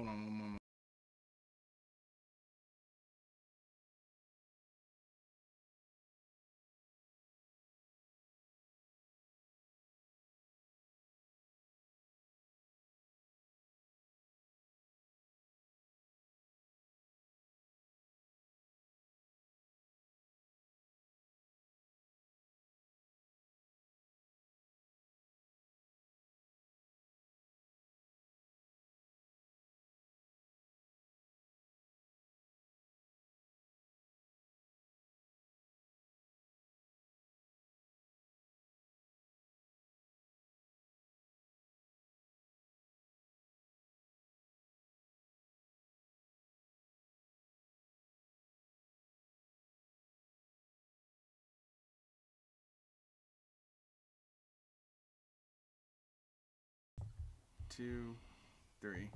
Hold on one moment. Two, three.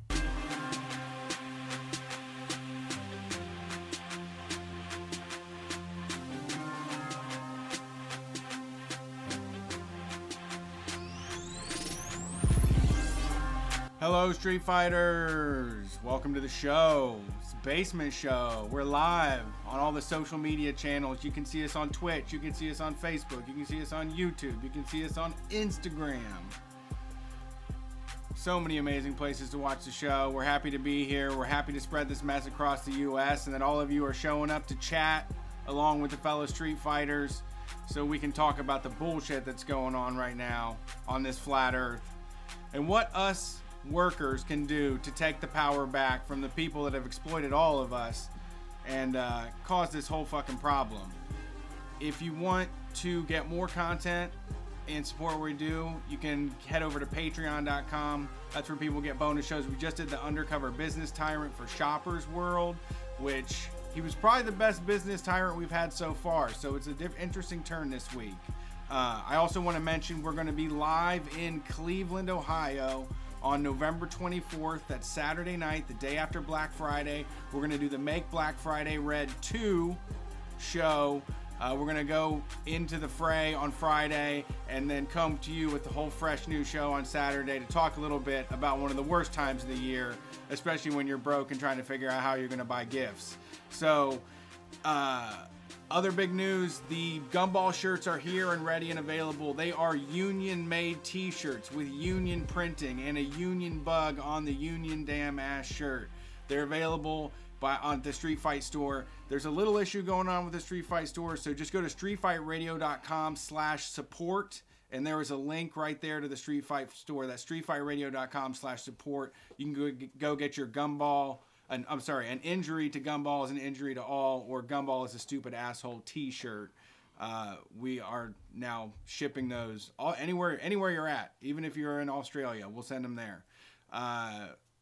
Hello, Street Fighters! Welcome to the show. It's Basement Show. We're live on all the social media channels. You can see us on Twitch. You can see us on Facebook. You can see us on YouTube. You can see us on Instagram. So many amazing places to watch the show. We're happy to be here. We're happy to spread this mess across the U.S. and that all of you are showing up to chat along with the fellow Street Fighters so we can talk about the bullshit that's going on right now on this flat earth and what us workers can do to take the power back from the people that have exploited all of us and caused this whole fucking problem. If you want to get more content and support what we do, you can head over to patreon.com. That's where people get bonus shows. We just did the Undercover Business Tyrant for Shoppers World, which he was probably the best business tyrant we've had so far. So it's an interesting turn this week. I also want to mention we're going to be live in Cleveland, Ohio on November 24th. That's Saturday night, the day after Black Friday. We're going to do the Make Black Friday Red 2 show. We're going to go into the fray on Friday and then come to you with the whole fresh new show on Saturday to talk a little bit about one of the worst times of the year, especially when you're broke and trying to figure out how you're going to buy gifts. So, other big news, the Gumball shirts are here and ready and available. They are union-made t-shirts with union printing and a union bug on the union damn ass shirt. They're available on the Street Fight store. There's a little issue going on with the Street Fight store, so just go to streetfightradio.com/support, and there is a link right there to the Street Fight store. That's streetfightradio.com/support. You can go get your Gumball. An injury to Gumball is an injury to all, or Gumball is a stupid asshole t-shirt. We are now shipping those anywhere you're at, even if you're in Australia, we'll send them there.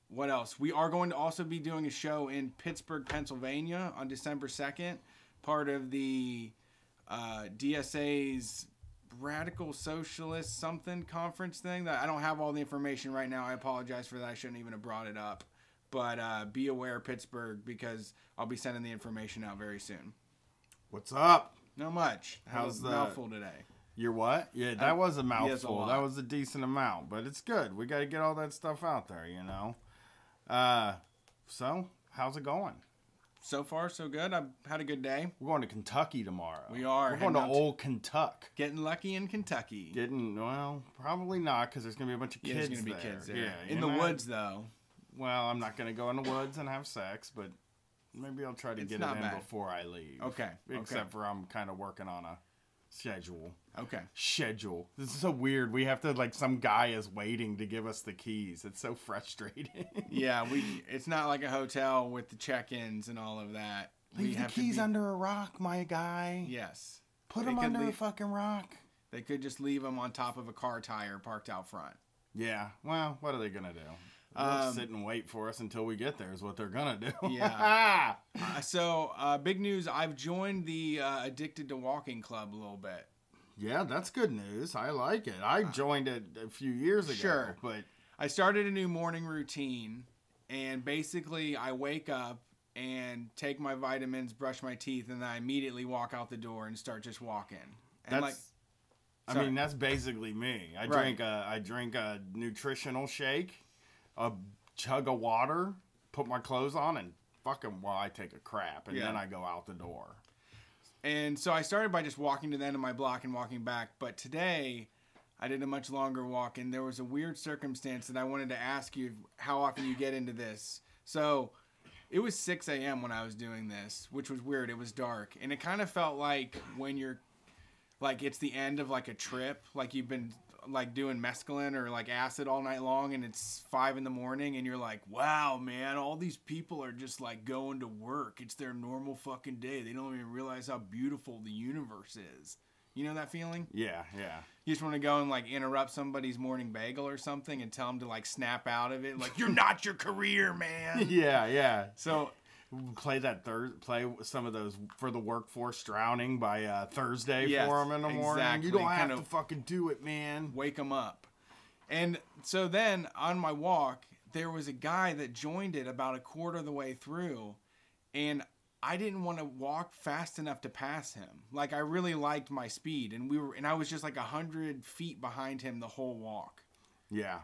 What else? We are going to also be doing a show in Pittsburgh, Pennsylvania on December 2nd, part of the DSA's Radical Socialist something conference thing. That I don't have all the information right now. I apologize for that. I shouldn't even have brought it up. But be aware, Pittsburgh, because I'll be sending the information out very soon. What's up? Not much. How's the mouthful today? Your what? Yeah, that was a mouthful. A that was a decent amount, but it's good. We got to get all that stuff out there, you know. So how's it going? So far, so good. I've had a good day. We're going to Kentucky tomorrow. We are. We're going to old Kentucky. Getting lucky in Kentucky. Well, probably not, because there's going to be a bunch of kids there. There's going to be kids there. Yeah, in the woods, though. Well, I'm not going to go in the woods and have sex, but maybe I'll try to get it in before I leave. Okay. Except for I'm kind of working on a schedule. Okay. Schedule. This is so weird. We have to, some guy is waiting to give us the keys. It's so frustrating. Yeah, it's not like a hotel with the check-ins and all of that. Leave the keys under a rock, my guy. Yes. Put them under a fucking rock. They could just leave them on top of a car tire parked out front. Yeah. Well, what are they going to do? They'll sit and wait for us until we get there is what they're going to do. Yeah. Big news. I've joined the Addicted to Walking Club a little bit. Yeah, that's good news. I like it. I joined it a few years ago. Sure. But I started a new morning routine, and basically I wake up and take my vitamins, brush my teeth, and then I immediately walk out the door and start just walking. And that's basically me. I drink a nutritional shake, a chug of water, put my clothes on and fucking while I take a crap, and then I go out the door. And so I started by just walking to the end of my block and walking back. But today, I did a much longer walk, and there was a weird circumstance that I wanted to ask you how often you get into this. So it was 6 a.m. when I was doing this, which was weird. It was dark. And it kind of felt like when you're, like, it's the end of, like, a trip. Like, you've been, like, doing mescaline or, like, acid all night long, and it's 5 in the morning, and you're like, wow, man, all these people are just, like, going to work. It's their normal fucking day. They don't even realize how beautiful the universe is. You know that feeling? Yeah, yeah. You just want to go and, like, interrupt somebody's morning bagel or something and tell them to, like, snap out of it. Like, you're not your career, man. Yeah, yeah. So play some of those For the Workforce Drowning by Thursday yes, for them in the morning. Exactly. You don't have to fucking do it, man. Wake them up. And so then on my walk, there was a guy that joined it about a quarter of the way through, and I didn't want to walk fast enough to pass him. Like, I really liked my speed, and I was just like 100 feet behind him the whole walk. Yeah.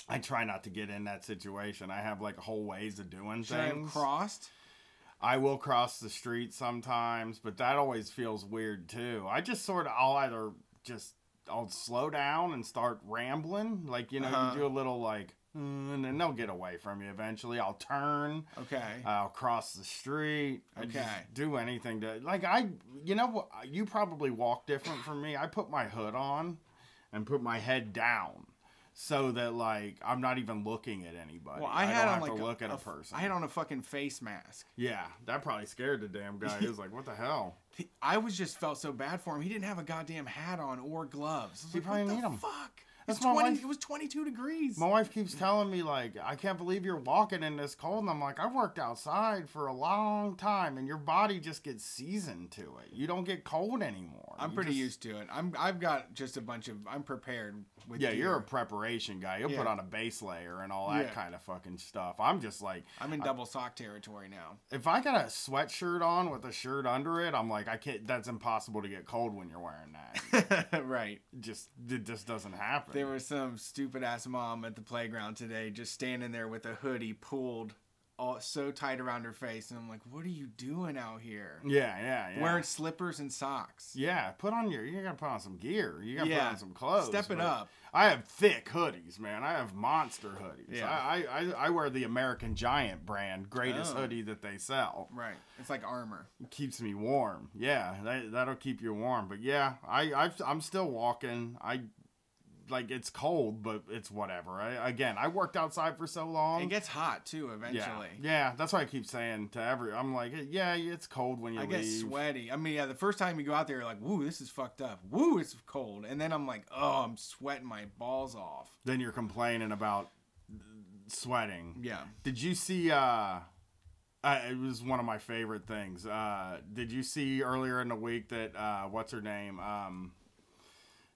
I try not to get in that situation. I have like whole ways of doing Should I have things. crossed? I will cross the street sometimes, but that always feels weird too. I just I'll slow down and start rambling. Like, you do a little like, and then they'll get away from you eventually. I'll turn. Okay. I'll cross the street. I Okay. just do anything to, like, you probably walk different from me. I put my hood on and put my head down so that, like, I'm not even looking at anybody. Well, I don't have to look at a person. I had on a fucking face mask. Yeah, that probably scared the damn guy. He was like, what the hell? I just felt so bad for him. He didn't have a goddamn hat on or gloves. He probably need them. Fuck? That's It's my 20, wife. It was 22 degrees. My wife keeps telling me, like, I can't believe you're walking in this cold. And I'm like, I worked outside for a long time, and your body just gets seasoned to it. You don't get cold anymore. I'm pretty used to it. I've got just a bunch of. I'm prepared with. Yeah, gear. you're a preparation guy. You'll put on a base layer and all that kind of fucking stuff. I'm just like, I'm in double sock territory now. if I got a sweatshirt on with a shirt under it, I'm like, I can't. That's impossible to get cold when you're wearing that. Right. It just doesn't happen. There was some stupid ass mom at the playground today, just standing there with a hoodie pulled all so tight around her face, and I'm like, what are you doing out here? Yeah. Wearing slippers and socks. Yeah, you gotta put on some gear. You gotta put on some clothes. Step it up. I have thick hoodies, man. I have monster hoodies. Yeah. I wear the American Giant brand, greatest hoodie that they sell. Right. It's like armor. It keeps me warm. Yeah, that'll keep you warm. But yeah, I'm still walking. Like, it's cold, but it's whatever. I worked outside for so long. It gets hot too eventually. Yeah, that's why I keep saying to I'm like, yeah, it's cold when you leave. I get sweaty. I mean, the first time you go out there, you're like, woo, this is fucked up. Woo, it's cold. And then I'm like, oh, I'm sweating my balls off. Then you're complaining about sweating. Yeah. Did you see, it was one of my favorite things. Did you see earlier in the week that, what's her name?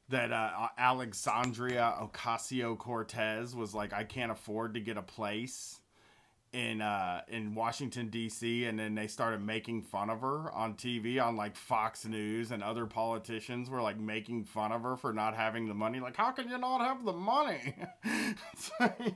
That Alexandria Ocasio-Cortez was like, I can't afford to get a place in Washington, D.C., and then they started making fun of her on TV on, like, Fox News, and other politicians were, like, making fun of her for not having the money. Like, how can you not have the money? It's like,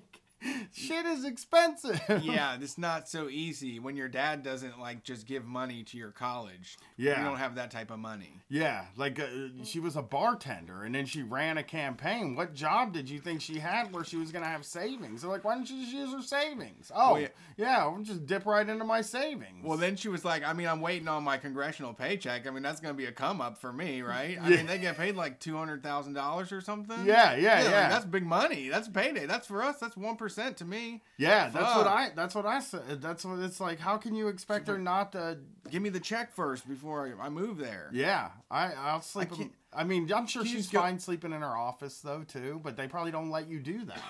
shit is expensive. Yeah, it's not so easy when your dad doesn't, like, just give money to your college. Yeah. You don't have that type of money. Yeah, like, she was a bartender, and then she ran a campaign. What job did you think she had where she was going to have savings? They're like, why didn't you just use her savings? Oh, yeah, I'll just dip right into my savings. Well, then she was like, I mean, I'm waiting on my congressional paycheck. I mean, that's going to be a come up for me, right? I mean, they get paid like $200,000 or something. Yeah. Like, that's big money. That's payday. That's for us. That's 1% to me. Yeah, that's what I said. That's what it's like. How can you expect her not to give me the check first before I move there? Yeah, I'll sleep. I mean, I'm sure she's fine sleeping in her office though too, but they probably don't let you do that.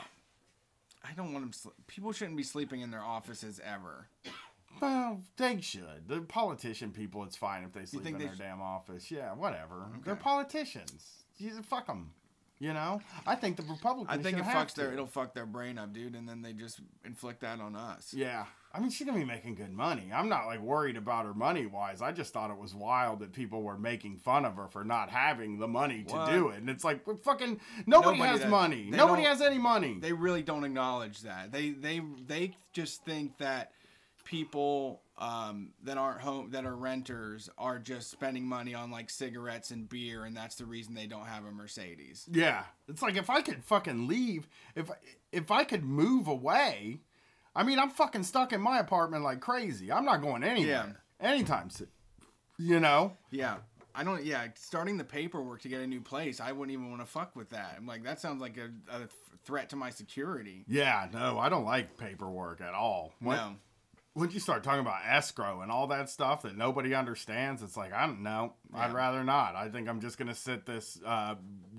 I don't want them. People shouldn't be sleeping in their offices ever. Well, they should. The politician people, it's fine if they sleep in their damn office. Yeah, whatever. Okay. They're politicians. Fuck them. You know, I think the Republicans. I think it'll fuck their brain up, dude, and then they just inflict that on us. Yeah, I mean, she's gonna be making good money. I'm not like worried about her money wise. I just thought it was wild that people were making fun of her for not having the money to do it. And it's like, fucking nobody has money. Nobody has any money. They really don't acknowledge that. They just think that people that aren't home, that are renters, are just spending money on like cigarettes and beer, and that's the reason they don't have a Mercedes. Yeah, it's like if I could fucking leave, if I could move away. I mean, I'm fucking stuck in my apartment like crazy. I'm not going anywhere anytime soon. You know? Yeah. Starting the paperwork to get a new place, I wouldn't even want to fuck with that. I'm like, that sounds like a threat to my security. Yeah, no, I don't like paperwork at all. No. Once you start talking about escrow and all that stuff that nobody understands, it's like, I don't know. Yeah. I'd rather not. I think I'm just going to sit this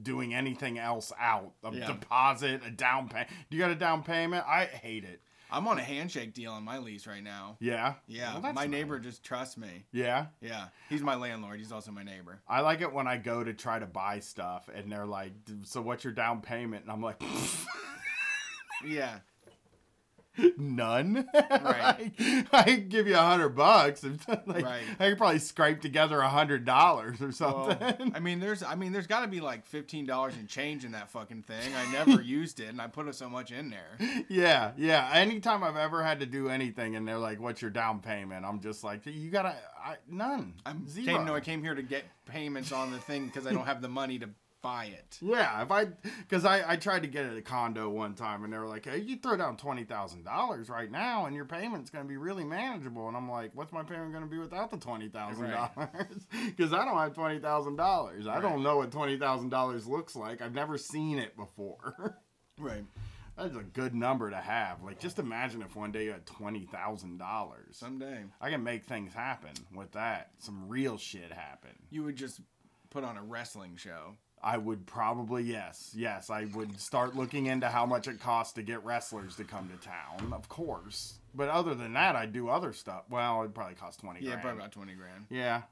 doing anything else out. A deposit, a down payment. You got a down payment? I hate it. I'm on a handshake deal on my lease right now. Yeah? Yeah. Well, my neighbor just trusts me. Yeah? Yeah. He's my landlord. He's also my neighbor. I like it when I go to try to buy stuff and they're like, so what's your down payment? And I'm like, yeah. None. Right. I could give you $100. Like, right. I could probably scrape together $100 or something. Well, I mean, there's got to be like $15 in change in that fucking thing. I never used it, and I put so much in there. Yeah. Anytime I've ever had to do anything, and they're like, "What's your down payment?" I'm just like, "You gotta none. I'm zero." I came here to get payments on the thing because I don't have the money to buy it. Yeah, because I tried to get a condo one time and they were like, hey, you throw down $20,000 right now and your payment's going to be really manageable. And I'm like, what's my payment going to be without the $20,000? Because I don't have $20,000. I don't know what $20,000 looks like. I've never seen it before. Right. That's a good number to have. Like, just imagine if one day you had $20,000. Someday. I can make things happen with that. Some real shit happen. You would just put on a wrestling show. I would probably, yes. I would start looking into how much it costs to get wrestlers to come to town, of course. But other than that, I'd do other stuff. Well, it'd probably cost $20,000. Yeah, probably about $20,000. Yeah.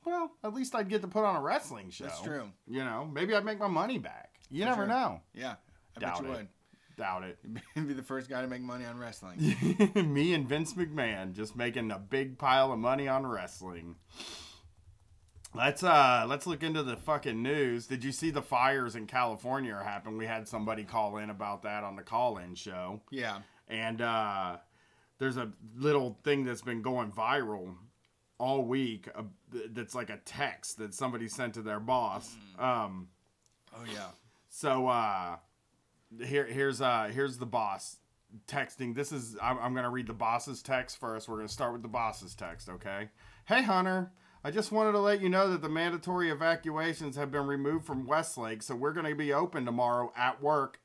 Well, at least I'd get to put on a wrestling show. That's true. You know, maybe I'd make my money back. You never know. Yeah, I bet you would. Doubt it. You'd be the first guy to make money on wrestling. Me and Vince McMahon just making a big pile of money on wrestling. Let's look into the fucking news. Did you see the fires in California are happening? We had somebody call in about that on the call-in show. Yeah. And there's a little thing that's been going viral all week that's like a text that somebody sent to their boss. Oh yeah. So here's the boss texting. This is I'm gonna read the boss's text first. We're gonna start with the boss's text, okay? Hey Hunter. I just wanted to let you know that the mandatory evacuations have been removed from Westlake, so we're going to be open tomorrow at work, !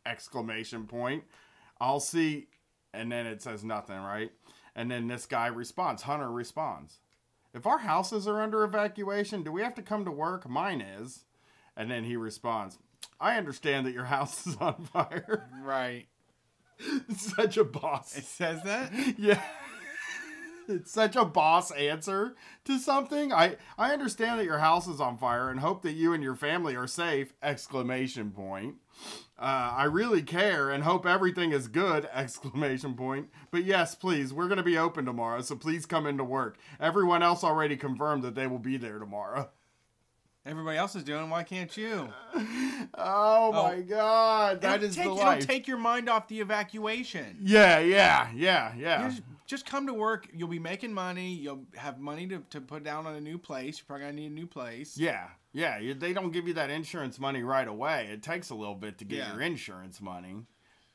I'll see, and then it says nothing, right? And then this guy responds, Hunter responds, if our houses are under evacuation, do we have to come to work? Mine is. And then he responds, I understand that your house is on fire. Right. It's such a boss. It says that? Yeah. It's such a boss answer to something. I understand that your house is on fire and hope that you and your family are safe! I really care and hope everything is good! But yes, please, we're going to be open tomorrow, so please come into work. Everyone else already confirmed that they will be there tomorrow. Everybody else is doing. Why can't you? Oh my God, that is the life. It'll take your mind off the evacuation. Yeah. Just come to work. You'll be making money. You'll have money to put down on a new place. You're probably gonna need a new place. Yeah. They don't give you that insurance money right away. It takes a little bit to get your insurance money.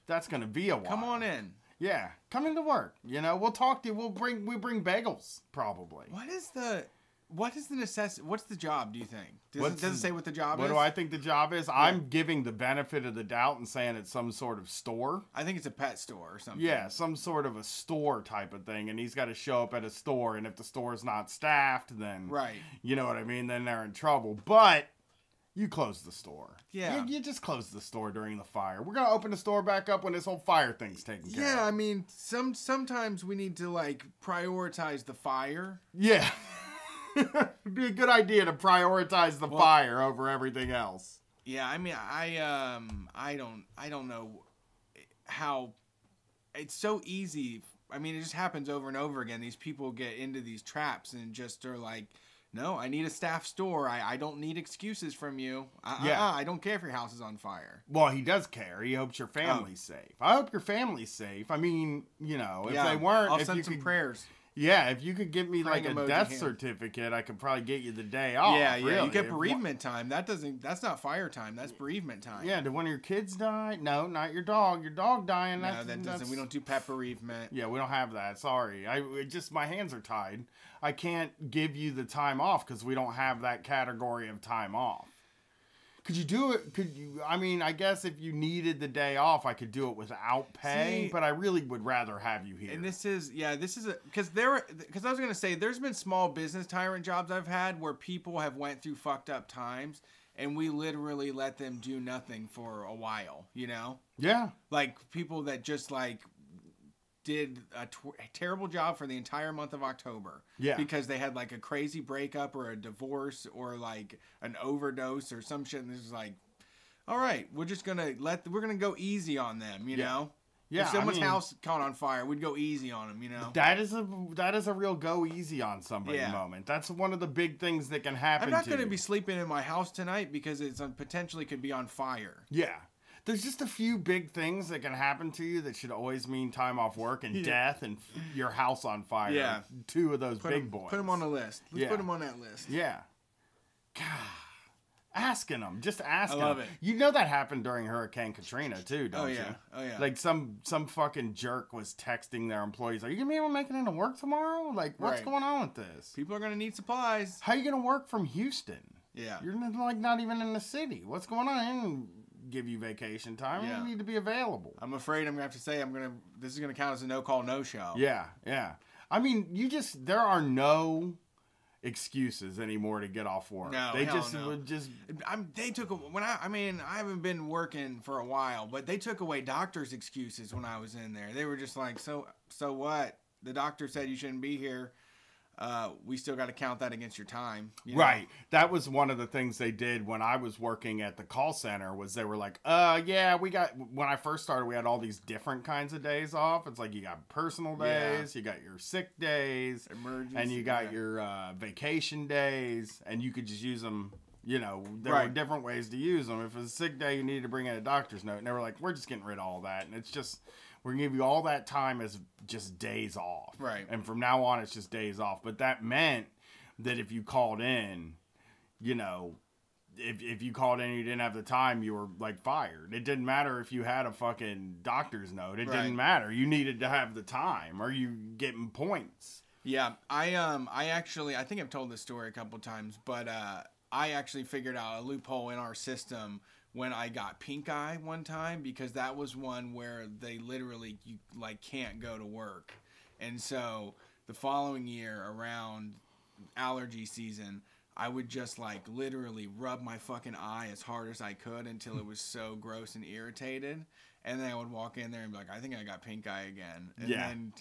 That's gonna be a while. Come on in. Yeah, come into work. You know, we'll talk to you. We bring bagels probably. What is the necessity? What's the job, do you think? Does it say what the job is? What do I think the job is? Yeah. I'm giving the benefit of the doubt and saying it's some sort of store. I think it's a pet store or something. Yeah, some sort of a store type of thing. And he's got to show up at a store. And if the store's not staffed, then... Right. You know what I mean? Then they're in trouble. But you close the store. Yeah. You just close the store during the fire. We're going to open the store back up when this whole fire thing's taken care of. Yeah, I mean, sometimes we need to, like, prioritize the fire. Yeah. It'd be a good idea to prioritize the fire over everything else. Yeah, I mean, I don't know how it's so easy I mean, it just happens over and over again. These people get into these traps and just are like, no, I need a staff store. I don't need excuses from you. I don't care if your house is on fire. Well, he does care. He hopes your family's safe. I hope your family's safe. I mean, you know, if they weren't... I'll send some prayers. Yeah, if you could give me like a death certificate, I could probably get you the day off. Yeah, really. You get bereavement time. That's not fire time. That's bereavement time. Yeah, did one of your kids die? No, not your dog. Your dog dying. No, that doesn't. We don't do pet bereavement. Yeah, we don't have that. Sorry. My hands are tied. I can't give you the time off because we don't have that category of time off. Could you do it? I mean, I guess if you needed the day off, I could do it without pay, but I really would rather have you here. And because I was going to say, there's been small business tyrant jobs I've had where people have went through fucked up times and we literally let them do nothing for a while, you know? Yeah. Like people that just like did a terrible job for the entire month of October. Yeah. Because they had like a crazy breakup or a divorce or like an overdose or some shit. And it's like, all right, we're gonna go easy on them, you know? Yeah. If someone's house caught on fire, we'd go easy on them, you know? That is a real go easy on somebody moment. That's one of the big things that can happen. I'm not going to be sleeping in my house tonight because it's potentially could be on fire. Yeah. There's just a few big things that can happen to you that should always mean time off work and death and your house on fire. Yeah. Two of those big boys. Put them on the list. Let's put them on that list. Yeah. God. Asking them. Just asking them. I love it. You know that happened during Hurricane Katrina too, don't you? Oh, yeah. Like some fucking jerk was texting their employees, are you going to be able to make it into work tomorrow? Like, what's going on with this? People are going to need supplies. How are you going to work from Houston? Yeah. You're like not even in the city. What's going on? I didn't give you vacation time. You need to be available. I'm afraid I'm gonna have to say this is gonna count as a no call, no show. Yeah. I mean, there are no excuses anymore to get off work. No, they I haven't been working for a while, but they took away doctors' excuses when I was in there. They were just like, so what? The doctor said you shouldn't be here. We still got to count that against your time. You know? Right. That was one of the things they did when I was working at the call center was they were like, when I first started, we had all these different kinds of days off. It's like you got personal days, you got your sick days, emergency, and you got your vacation days, and you could just use them. You know, there were different ways to use them. If it was a sick day, you needed to bring in a doctor's note. And they were like, we're just getting rid of all that. And it's just, we're going to give you all that time as just days off. Right. And from now on, it's just days off. But that meant that if you called in, you know, if you called in and you didn't have the time, you were like fired. It didn't matter if you had a fucking doctor's note. It didn't matter. You needed to have the time or you getting points. Yeah. I think I've told this story a couple times, but I actually figured out a loophole in our system when I got pink eye one time, because that was one where they literally, you like can't go to work. And so the following year around allergy season, I would just like literally rub my fucking eye as hard as I could until it was so gross and irritated. And then I would walk in there and be like, I think I got pink eye again. And then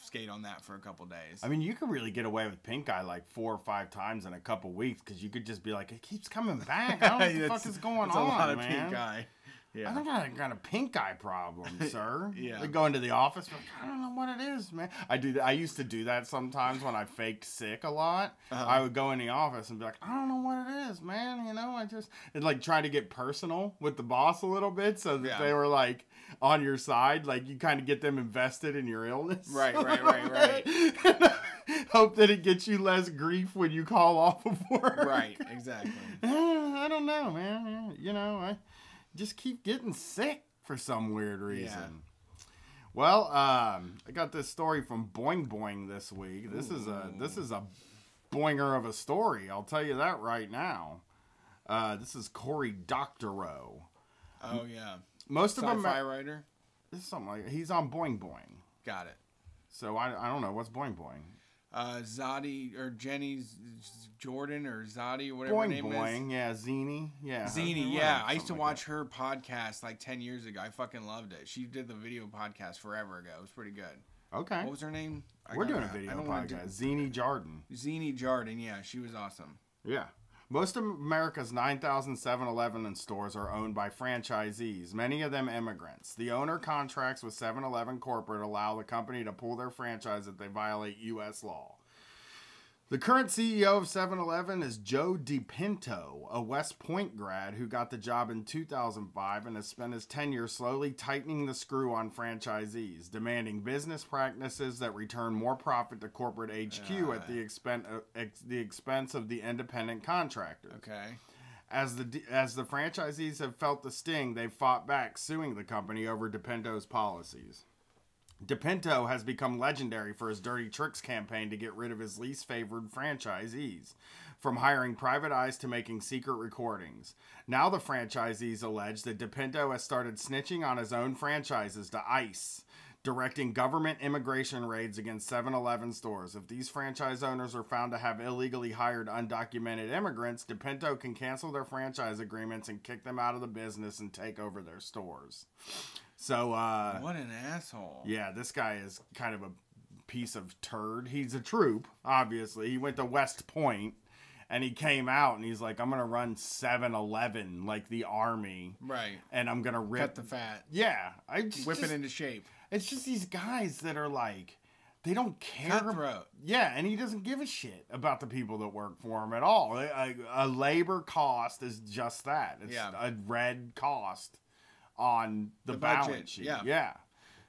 skate on that for a couple days. I mean, you could really get away with pink eye like 4 or 5 times in a couple weeks because you could just be like, it keeps coming back. I don't know what the fuck is going on, a lot of man. Pink eye. Yeah. I think I got a pink eye problem, sir. Yeah. They go into the office, like, I don't know what it is, man. I do that. I used to do that sometimes when I faked sick a lot. I would go in the office and be like, I don't know what it is, man. You know, and like try to get personal with the boss a little bit so that they were like on your side. Like you kind of get them invested in your illness. Right. Hope that it gets you less grief when you call off of work. Right, exactly. I don't know, man. You know, I just keep getting sick for some weird reason. Yeah. Well, I got this story from Boing Boing this week. This is a boinger of a story. I'll tell you that right now. This is Cory Doctorow. Oh yeah, most of them sci-fi writer. This is something like he's on Boing Boing. Got it. So I don't know what's Boing Boing. Zadi or Jenny's Jordan or Zadi or whatever her name Boing, yeah, Zini, yeah. Zini, yeah. I used to watch her podcast like 10 years ago. I fucking loved it. She did the video podcast forever ago. It was pretty good. Okay. What was her name? We're doing a video podcast. Zini Jardin. Zini Jardin, yeah. She was awesome. Yeah. Most of America's 9,000 7-Eleven stores are owned by franchisees, many of them immigrants. The owner contracts with 7-Eleven corporate allow the company to pull their franchise if they violate U.S. law. The current CEO of 7-Eleven is Joe DiPinto, a West Point grad who got the job in 2005 and has spent his tenure slowly tightening the screw on franchisees, demanding business practices that return more profit to corporate HQ at the expense of the independent contractors. Okay. As the franchisees have felt the sting, they've fought back, suing the company over DiPinto's policies. DiPinto has become legendary for his dirty tricks campaign to get rid of his least favored franchisees, from hiring private eyes to making secret recordings. Now the franchisees allege that DiPinto has started snitching on his own franchises to ICE, directing government immigration raids against 7-Eleven stores. If these franchise owners are found to have illegally hired undocumented immigrants, DiPinto can cancel their franchise agreements and kick them out of the business and take over their stores. So, what an asshole. Yeah, this guy is kind of a piece of turd. He's a troop, obviously. He went to West Point, and he came out, and he's like, I'm going to run 7-Eleven like the army. Right. And I'm going to rip... Cut the fat. Yeah. Whip it into shape. It's just these guys that are like, they don't care. Cutthroat. Yeah, and he doesn't give a shit about the people that work for him at all. A labor cost is just that. It's a red cost on the balance budget. sheet. Yeah.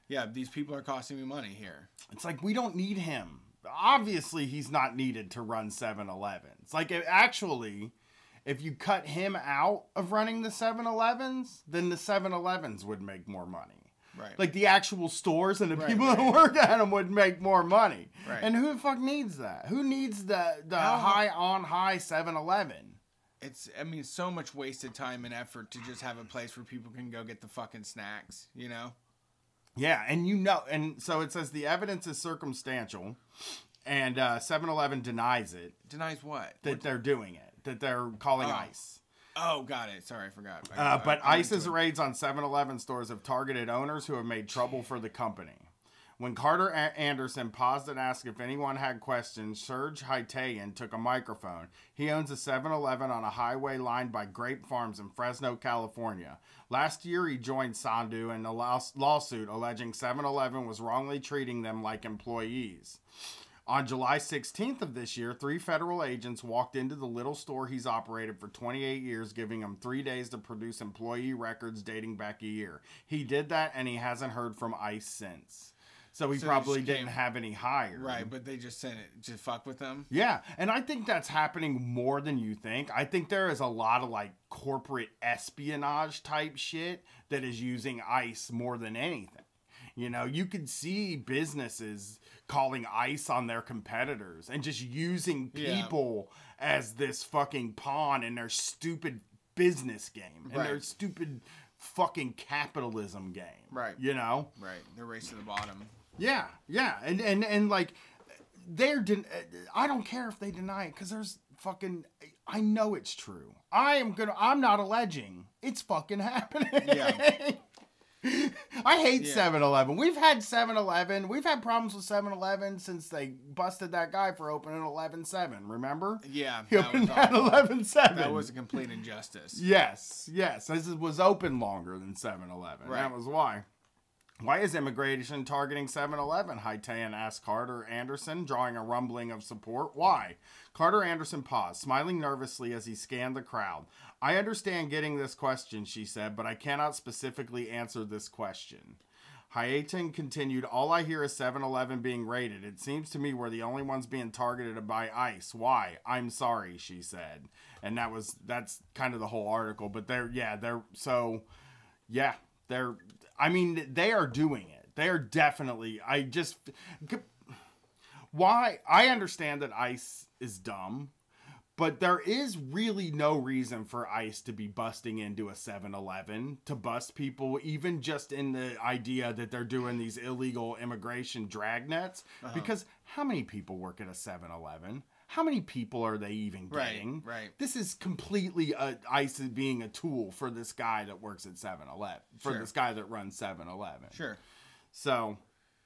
Yeah, these people are costing me money here. It's like, we don't need him. Obviously, he's not needed to run 7-Eleven. It's like, actually, if you cut him out of running the 7-Elevens, then the 7-Elevens would make more money. Right. Like, the actual stores and the people that work at them would make more money. Right. And who the fuck needs that? Who needs the high 7-Eleven? It's, I mean, so much wasted time and effort to just have a place where people can go get the fucking snacks, you know? Yeah, and and so it says the evidence is circumstantial, and 7-Eleven denies it. Denies what? That they're doing it, that they're calling ICE. Oh, got it. Sorry, I forgot. But ICE's raids on 7-Eleven stores have targeted owners who have made trouble for the company. When Carter Anderson paused and asked if anyone had questions, Serge Haitayan took a microphone. He owns a 7-Eleven on a highway lined by grape farms in Fresno, California. Last year, he joined Sandu in a lawsuit alleging 7-Eleven was wrongly treating them like employees. On July 16th of this year, 3 federal agents walked into the little store he's operated for 28 years, giving him 3 days to produce employee records dating back a year. He did that, and he hasn't heard from ICE since. So he probably didn't have any hired. Right, but they just sent it to fuck with them? Yeah, and I think that's happening more than you think. I think there is a lot of, like, corporate espionage type shit that is using ICE more than anything. You know, you could see businesses calling ICE on their competitors and just using people as this fucking pawn in their stupid business game. And their stupid fucking capitalism game. Right. You know? Right. They're race to the bottom. Yeah, yeah, and like, I don't care if they deny it, because there's fucking, I know it's true. I'm not alleging. It's fucking happening. Yeah. I hate 7-Eleven. We've had 7-Eleven. We've had problems with 7-Eleven since they busted that guy for opening 11-7, remember? Yeah. He opened at 11-7. That was a complete injustice. Yes. This was open longer than 7-Eleven. Right. That was why. Why is immigration targeting 7-Eleven? Haitayan asked Carter Anderson, drawing a rumbling of support. Why? Carter Anderson paused, smiling nervously as he scanned the crowd. I understand getting this question, she said, but I cannot specifically answer this question. Haitayan continued, all I hear is 7-Eleven being raided. It seems to me we're the only ones being targeted by ICE. Why? I'm sorry, she said. And that's kind of the whole article. But they are doing it. They are definitely, why? I understand that ICE is dumb, but there is really no reason for ICE to be busting into a 7-Eleven to bust people, even just in the idea that they're doing these illegal immigration dragnets. Because how many people work at a 7-Eleven? How many people are they even getting? Right. This is completely ICE being a tool for this guy that works at 7-Eleven. For this guy that runs 7-Eleven. Sure. So,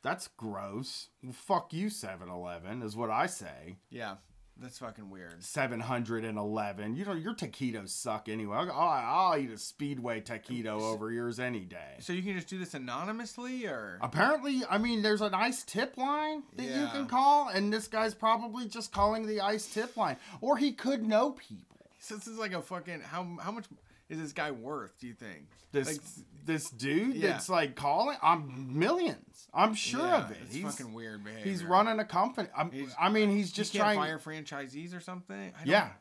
that's gross. Well, fuck you, 7-Eleven, is what I say. Yeah. That's fucking weird. 711. You know, your taquitos suck anyway. I'll eat a Speedway taquito over yours any day. So you can just do this anonymously, or? Apparently, I mean, there's an ICE tip line that you can call, and this guy's probably just calling the ICE tip line. Or he could know people. So this is like a fucking, how much is this guy worth, do you think? This dude that's like calling, millions. I'm sure of it. It's fucking weird behavior. He's running a company. He's just trying to fire franchisees or something.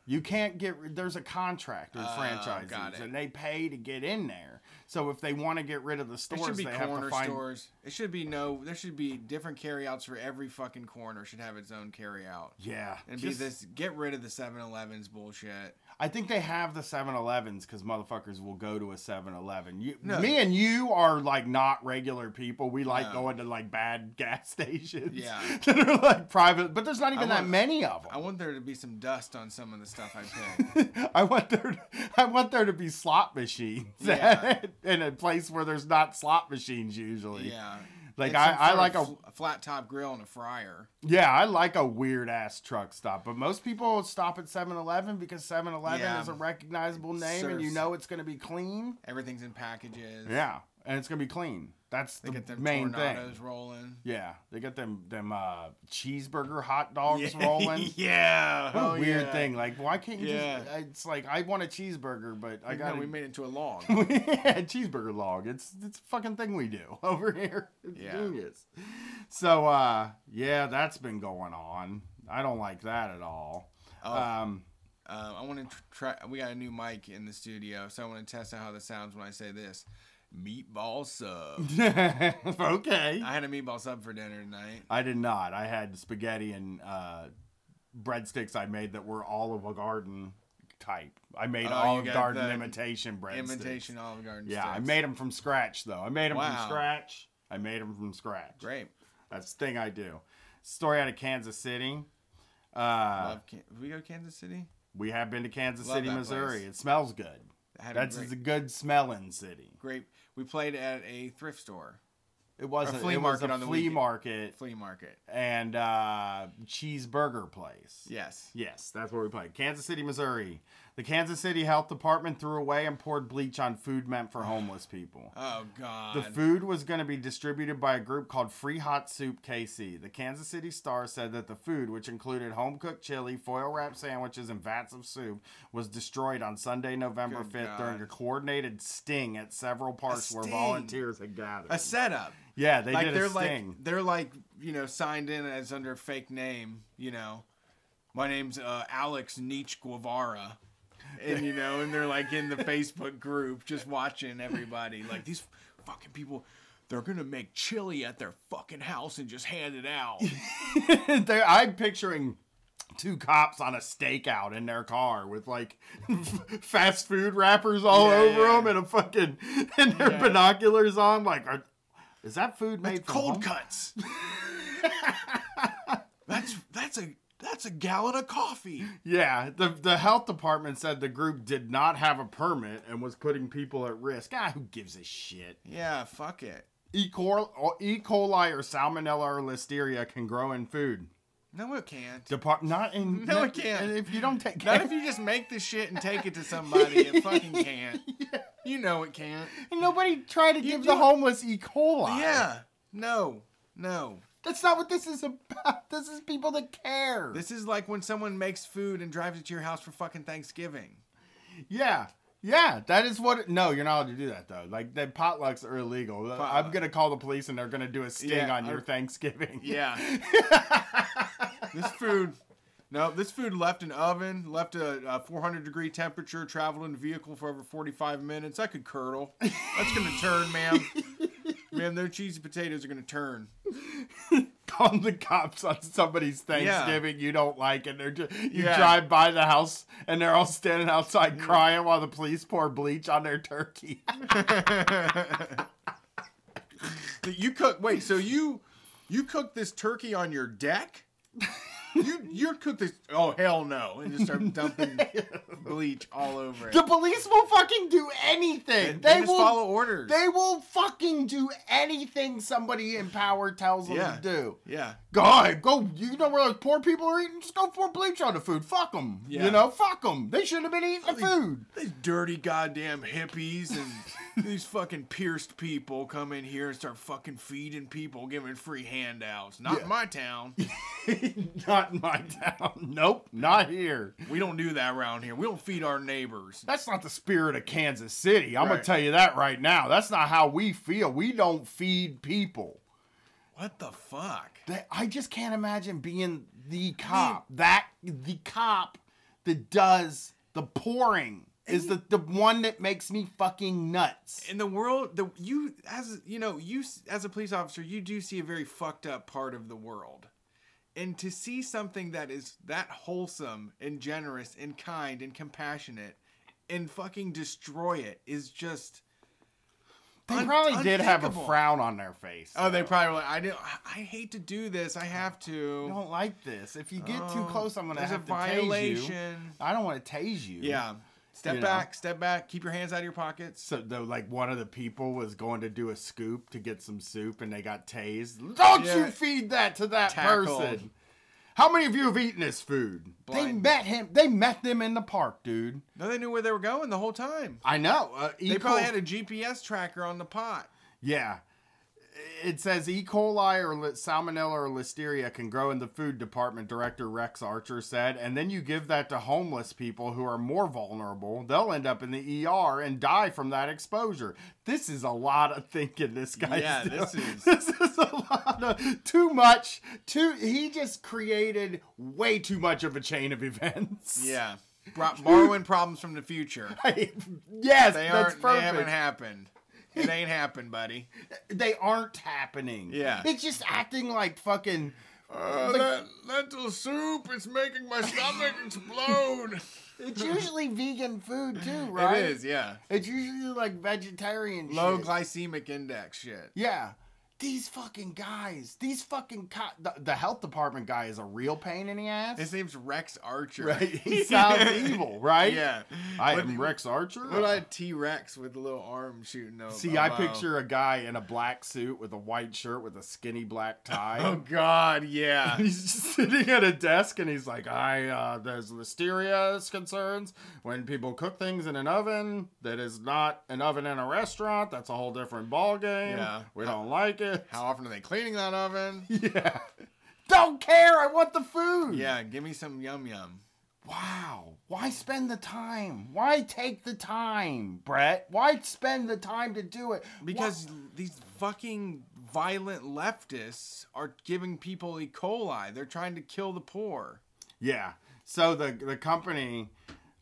You can't get. There's a contract with franchisees, and they pay to get in there. So if they want to get rid of the stores, they have to find stores. It should be there should be different carryouts for every fucking corner. Should have its own carryout. Yeah, and be this. Get rid of the 7-Elevens bullshit. I think they have the 7-Elevens because motherfuckers will go to a 7-Eleven. Me and you are like not regular people. We like going to like bad gas stations. Yeah. That are like private, but there's not even that many of them. I want there to be some dust on some of the stuff I pick. I want there to be slot machines in a place where there's not slot machines usually. Yeah. Like I like a flat top grill and a fryer. Yeah, I like a weird ass truck stop. But most people stop at 7-Eleven because 7-Eleven is a recognizable name and you know it's going to to be clean. Everything's in packages. Yeah, and it's going to be clean. That's the main thing. Rolling. Yeah, they got them cheeseburger hot dogs rolling. Yeah. What a weird thing. Like, why can't you just... It's like, I want a cheeseburger, but I got... we made it into a log. Cheeseburger log. It's a fucking thing we do over here. It's genius. So, that's been going on. I don't like that at all. I want to try... We got a new mic in the studio, so I want to test out how this sounds when I say this. Meatball sub. Okay. I had a meatball sub for dinner tonight. I did not. I had spaghetti and breadsticks I made that were Olive Garden type. I made Olive Garden imitation breadsticks. Imitation Olive Garden sticks. I made them from scratch, though. I made them from scratch. Great. That's the thing I do. Story out of Kansas City. Did we go to Kansas City? We have been to Kansas City, Missouri. Place. It smells good. That's a good smelling city. Great. We played at a thrift store. It wasn't. It was a flea market. Flea market. And cheeseburger place. Yes. Yes, that's where we played. Kansas City, Missouri. The Kansas City Health Department threw away and poured bleach on food meant for homeless people. Oh, God. The food was going to be distributed by a group called Free Hot Soup KC. The Kansas City Star said that the food, which included home-cooked chili, foil-wrapped sandwiches, and vats of soup, was destroyed on Sunday, November 5th during a coordinated sting at several parks where volunteers had gathered. A setup. Yeah, they did a sting. They're like, signed in as under a fake name, My name's Alex Nietzsche Guevara. And, and they're like in the Facebook group just watching everybody. Like, these fucking people, they're going to make chili at their fucking house and just hand it out. I'm picturing two cops on a stakeout in their car with like fast food wrappers all over them and their binoculars on. Like, is that food made from cold cuts? That's a gallon of coffee. Yeah, the health department said the group did not have a permit and was putting people at risk. Who gives a shit? Yeah, fuck it. E. coli or Salmonella or Listeria can grow in food. No, it can't. No, it can't. If you don't take care. Not if you just make the shit and take it to somebody. It fucking can't. Yeah. You know it can't. And nobody tried to give the homeless E. coli. Yeah. No. That's not what this is about. This is people that care. This is like when someone makes food and drives it to your house for fucking Thanksgiving. Yeah. Yeah, that is what... No, you're not allowed to do that, though. Like, the potlucks are illegal. I'm going to call the police, and they're going to do a sting on your Thanksgiving. Yeah. This food left an oven, left a 400-degree temperature, traveled in a vehicle for over 45 minutes. I could curdle. That's going to turn, ma'am. Man, their cheesy potatoes are going to turn. Call the cops on somebody's Thanksgiving you don't like, and they're just, you drive by the house, and they're all standing outside crying while the police pour bleach on their turkey. So you cooked this turkey on your deck? You're cooked this. Oh hell no! And just start dumping bleach all over it. The police will fucking do anything. They They just will follow orders. They will fucking do anything somebody in power tells them to do. Yeah. Go. You know where those poor people are eating? Just go pour bleach on the food. Fuck them. Yeah. You know, fuck them. They shouldn't have been eating the food. These dirty goddamn hippies and these fucking pierced people come in here and start fucking feeding people, giving free handouts. Not in my town. Not in my town. Nope, not here. We don't do that around here. We don't feed our neighbors. That's not the spirit of Kansas City. I'm Right. gonna tell you that right now. That's not how we feel. We don't feed people. What the fuck? I just can't imagine being the cop. The cop that does the pouring is the one that makes me fucking nuts. In the world, you as a police officer, you do see a very fucked up part of the world. And to see something that is that wholesome and generous and kind and compassionate and fucking destroy it is just... They probably did have a unthinkable. frown on their face. Oh, they probably were like, I hate to do this. I have to. I don't like this. If you get too close, I'm gonna There's have a to tase you. violation. I don't want to tase you. Yeah. Step You back. Keep your hands out of your pockets. So, like, one of the people was going to do a scoop to get some soup, and they got tased. Don't you feed that to that person. How many of you have eaten this food? Blind. They met them in the park, dude. No, they knew where they were going the whole time. I know. They probably had a GPS tracker on the pot. Yeah. It says E. coli or Salmonella or Listeria can grow in the food department, Director Rex Archer said, and then you give that to homeless people who are more vulnerable. They'll end up in the ER and die from that exposure. This is a lot of thinking this guy's doing. This is a lot of too much. He just created way too much of a chain of events. Yeah. Borrowing problems from the future. Yes, They that's perfect. They haven't happened. It ain't happened, buddy. They aren't happening. Yeah. It's just acting like fucking... that lentil soup is making my stomach explode. It's usually vegan food too, right? It is, yeah. It's usually like vegetarian Low shit. glycemic index shit. Yeah. These fucking guys, the health department guy is a real pain in the ass. His name's Rex Archer. Right? He sounds evil, right? Yeah. I am Rex Archer. What a T-Rex with a little arm shooting over. See, I picture a guy in a black suit with a white shirt with a skinny black tie. Oh God, yeah. He's just sitting at a desk and he's like, there's listeria concerns when people cook things in an oven that is not an oven in a restaurant. That's a whole different ballgame. Yeah. We don't like it. How often are they cleaning that oven? Yeah. Don't care. I want the food. Yeah, give me some yum yum. Wow. Why spend the time? Why take the time, Brett? Why spend the time to do it? Because these fucking violent leftists are giving people E. coli. They're trying to kill the poor. Yeah. So the company,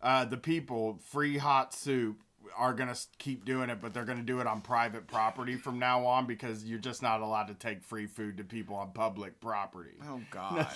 the people, Free Hot Soup, are going to keep doing it, but they're going to do it on private property from now on because you're just not allowed to take free food to people on public property. Oh, God.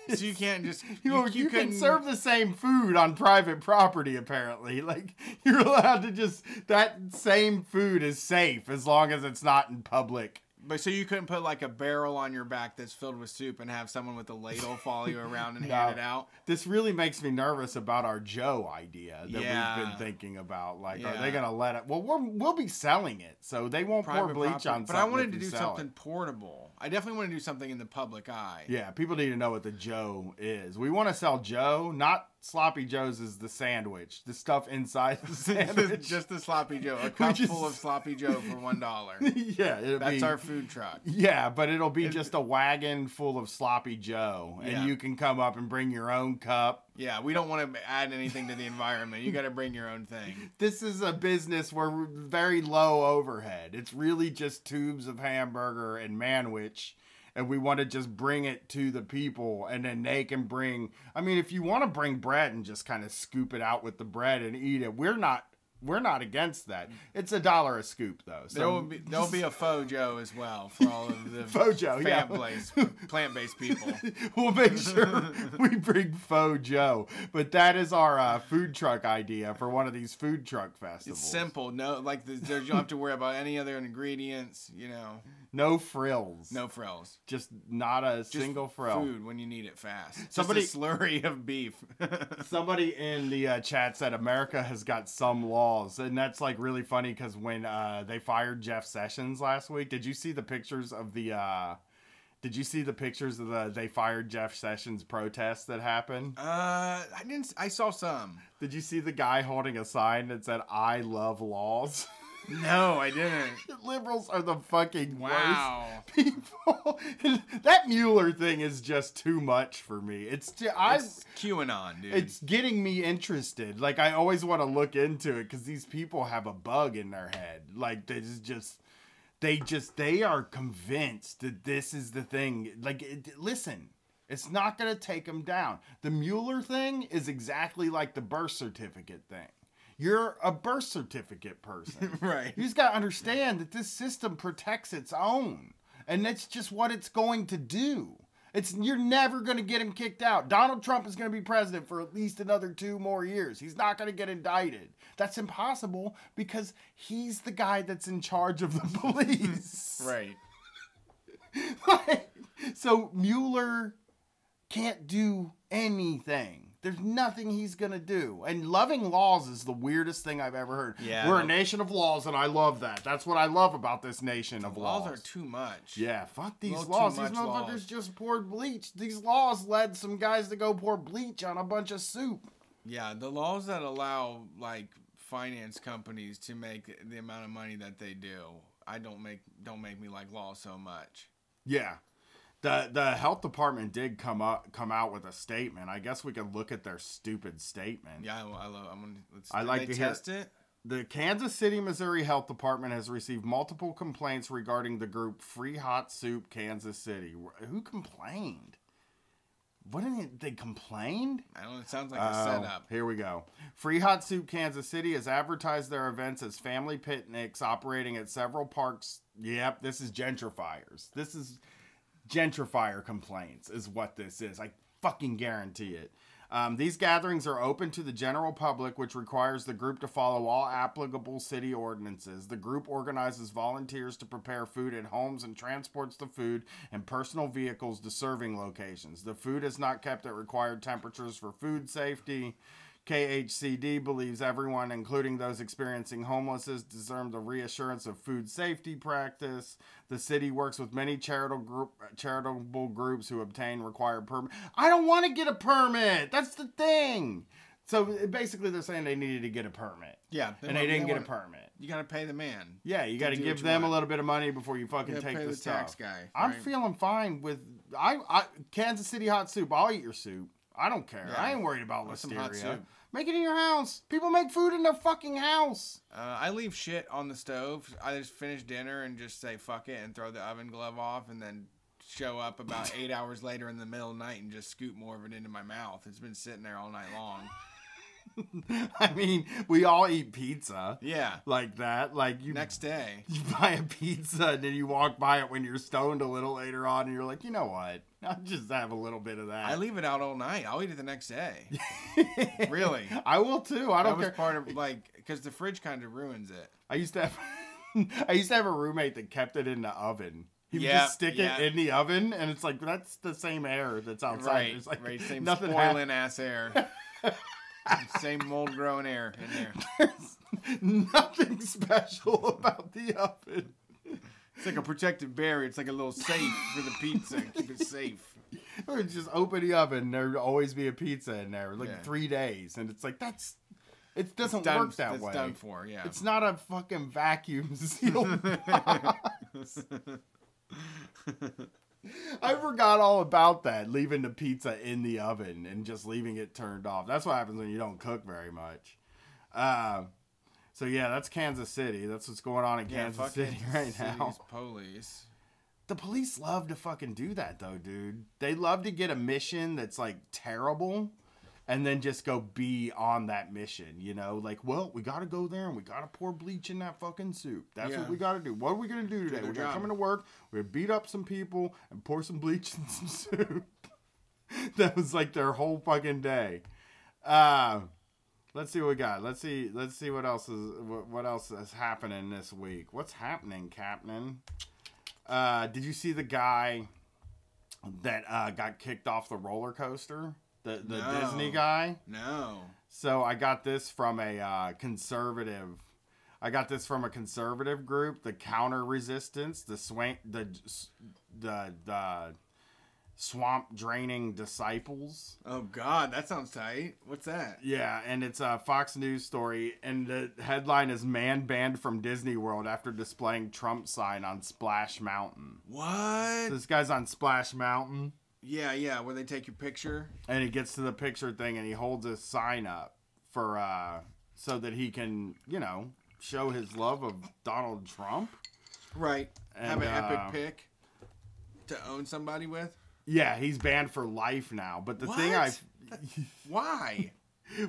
So you can't just... You can serve the same food on private property, apparently. Like, you're allowed to just... That same food is safe as long as it's not in public. But so you couldn't put like a barrel on your back that's filled with soup and have someone with a ladle follow you around and hand it out? This really makes me nervous about our Joe idea that we've been thinking about. Like, are they going to let it? Well, we'll be selling it, so they won't pour bleach on something. But I wanted to do something portable. I definitely want to do something in the public eye. Yeah, people need to know what the Joe is. We want to sell Joe, not Sloppy Joe's is the sandwich. The stuff inside the sandwich. Just the Sloppy Joe. A cup full of Sloppy Joe for $1. Yeah. That's our food truck. Yeah, but it'll be just a wagon full of Sloppy Joe. And you can come up and bring your own cup. Yeah, we don't want to add anything to the environment. You got to bring your own thing. This is a business where we're very low overhead. It's really just tubes of hamburger and manwich. And we want to just bring it to the people, and then they can bring... I mean, if you want to bring bread and just kind of scoop it out with the bread and eat it, we're not against that. It's $1 a scoop, though. So there'll be a faux Joe as well for all of the faux Joe, plant-based people. We'll make sure we bring faux Joe. But that is our food truck idea for one of these food truck festivals. It's simple. No, like you don't have to worry about any other ingredients. You know. No frills. No frills. Just not a single frill. Food when you need it fast. Somebody, just a slurry of beef. Somebody in the chat said America has got some laws, and that's like really funny because when they fired Jeff Sessions last week, did you see the pictures of the? Did you see the pictures of the they fired Jeff Sessions protest that happened? I didn't. I saw some. Did you see the guy holding a sign that said "I love laws"? No, I didn't. Liberals are the fucking wow worst people. That Mueller thing is just too much for me. It's QAnon, dude. It's getting me interested. Like, I always want to look into it because these people have a bug in their head. Like, they are convinced that this is the thing. Like, listen, it's not going to take them down. The Mueller thing is exactly like the birth certificate thing. You're a birth certificate person. Right. You just got to understand that this system protects its own. And that's just what it's going to do. You're never going to get him kicked out. Donald Trump is going to be president for at least another 2 more years. He's not going to get indicted. That's impossible because he's the guy that's in charge of the police. Right. So Mueller can't do anything. There's nothing he's going to do. And loving laws is the weirdest thing I've ever heard. Yeah, We're a nation of laws, and I love that. That's what I love about this nation of laws. Laws are too much. Yeah, fuck these laws. These motherfuckers just poured bleach. These laws led some guys to go pour bleach on a bunch of soup. Yeah, the laws that allow, like, finance companies to make the amount of money that they do, don't make me like law so much. Yeah. The health department did come out with a statement. I guess we could look at their stupid statement. Yeah, I like to test it. The Kansas City, Missouri Health Department has received multiple complaints regarding the group Free Hot Soup Kansas City. Who complained? What did they complained? I don't know. It sounds like a setup. Here we go. Free Hot Soup Kansas City has advertised their events as family picnics operating at several parks. Yep, this is gentrifiers. This is gentrifier complaints is what this is. I fucking guarantee it. These gatherings are open to the general public, which requires the group to follow all applicable city ordinances. The group organizes volunteers to prepare food at homes and transports the food in personal vehicles to serving locations. The food is not kept at required temperatures for food safety. KHCD believes everyone, including those experiencing homelessness, deserve the reassurance of food safety practice. The city works with many charitable groups who obtain required permit. I don't want to get a permit. That's the thing. So basically they're saying they needed to get a permit. Yeah. And they didn't get a permit. You got to pay the man. Yeah, you got to give them a little bit of money before you fucking take the stuff. Tax guy. Right? I'm feeling fine with Kansas City hot soup. I'll eat your soup. I don't care. Yeah. I ain't worried about listeria. Make it in your house. People make food in their fucking house. I leave shit on the stove. I just finish dinner and just say fuck it and throw the oven glove off and then show up about 8 hours later in the middle of the night and just scoop more of it into my mouth. It's been sitting there all night long. I mean, we all eat pizza. Yeah. Like that. Like next day. You buy a pizza and then you walk by it when you're stoned a little later on and you're like, you know what? I'll just have a little bit of that. I leave it out all night. I'll eat it the next day. Really. I will too. I don't care. That was part of because the fridge kind of ruins it. I used to have a roommate that kept it in the oven. He would just stick it in the oven and it's like, that's the same air that's outside. Right. It's like Same spoiling ass air. Same mold growing air in there. There's nothing special about the oven. It's like a protective barrier. It's like a little safe for the pizza. Keep it safe. Or just open the oven. There'll always be a pizza in there. 3 days. And it's like, it doesn't work that way. It's done for, yeah. It's not a fucking vacuum sealed box. I forgot all about that, leaving the pizza in the oven and just leaving it turned off. That's what happens when you don't cook very much. So yeah, that's Kansas City. That's what's going on in Kansas City right now. Police. The police love to fucking do that though, dude. They love to get a mission that's like terrible and then just go be on that mission, you know? Like, well, we got to go there and we got to pour bleach in that fucking soup. That's what we got to do. What are we going to do today? We're going to come into work, we're going to beat up some people and pour some bleach in some soup. That was like their whole fucking day. Let's see what we got. Let's see what else is happening this week. What's happening, Captain? Did you see the guy that got kicked off the roller coaster? The No. Disney guy? No. So I got this from a conservative. I got this from a conservative group, the Counter Resistance, the Swamp Draining Disciples. Oh God, that sounds tight. What's that? Yeah, and it's a Fox News story, and the headline is "Man Banned from Disney World After Displaying Trump Sign on Splash Mountain." What? This guy's on Splash Mountain. Yeah, where they take your picture. And he gets to the picture thing, and he holds a sign up for so that he can, show his love of Donald Trump. Right. And, have an epic pic to own somebody with. Yeah, he's banned for life now. But the thing Why?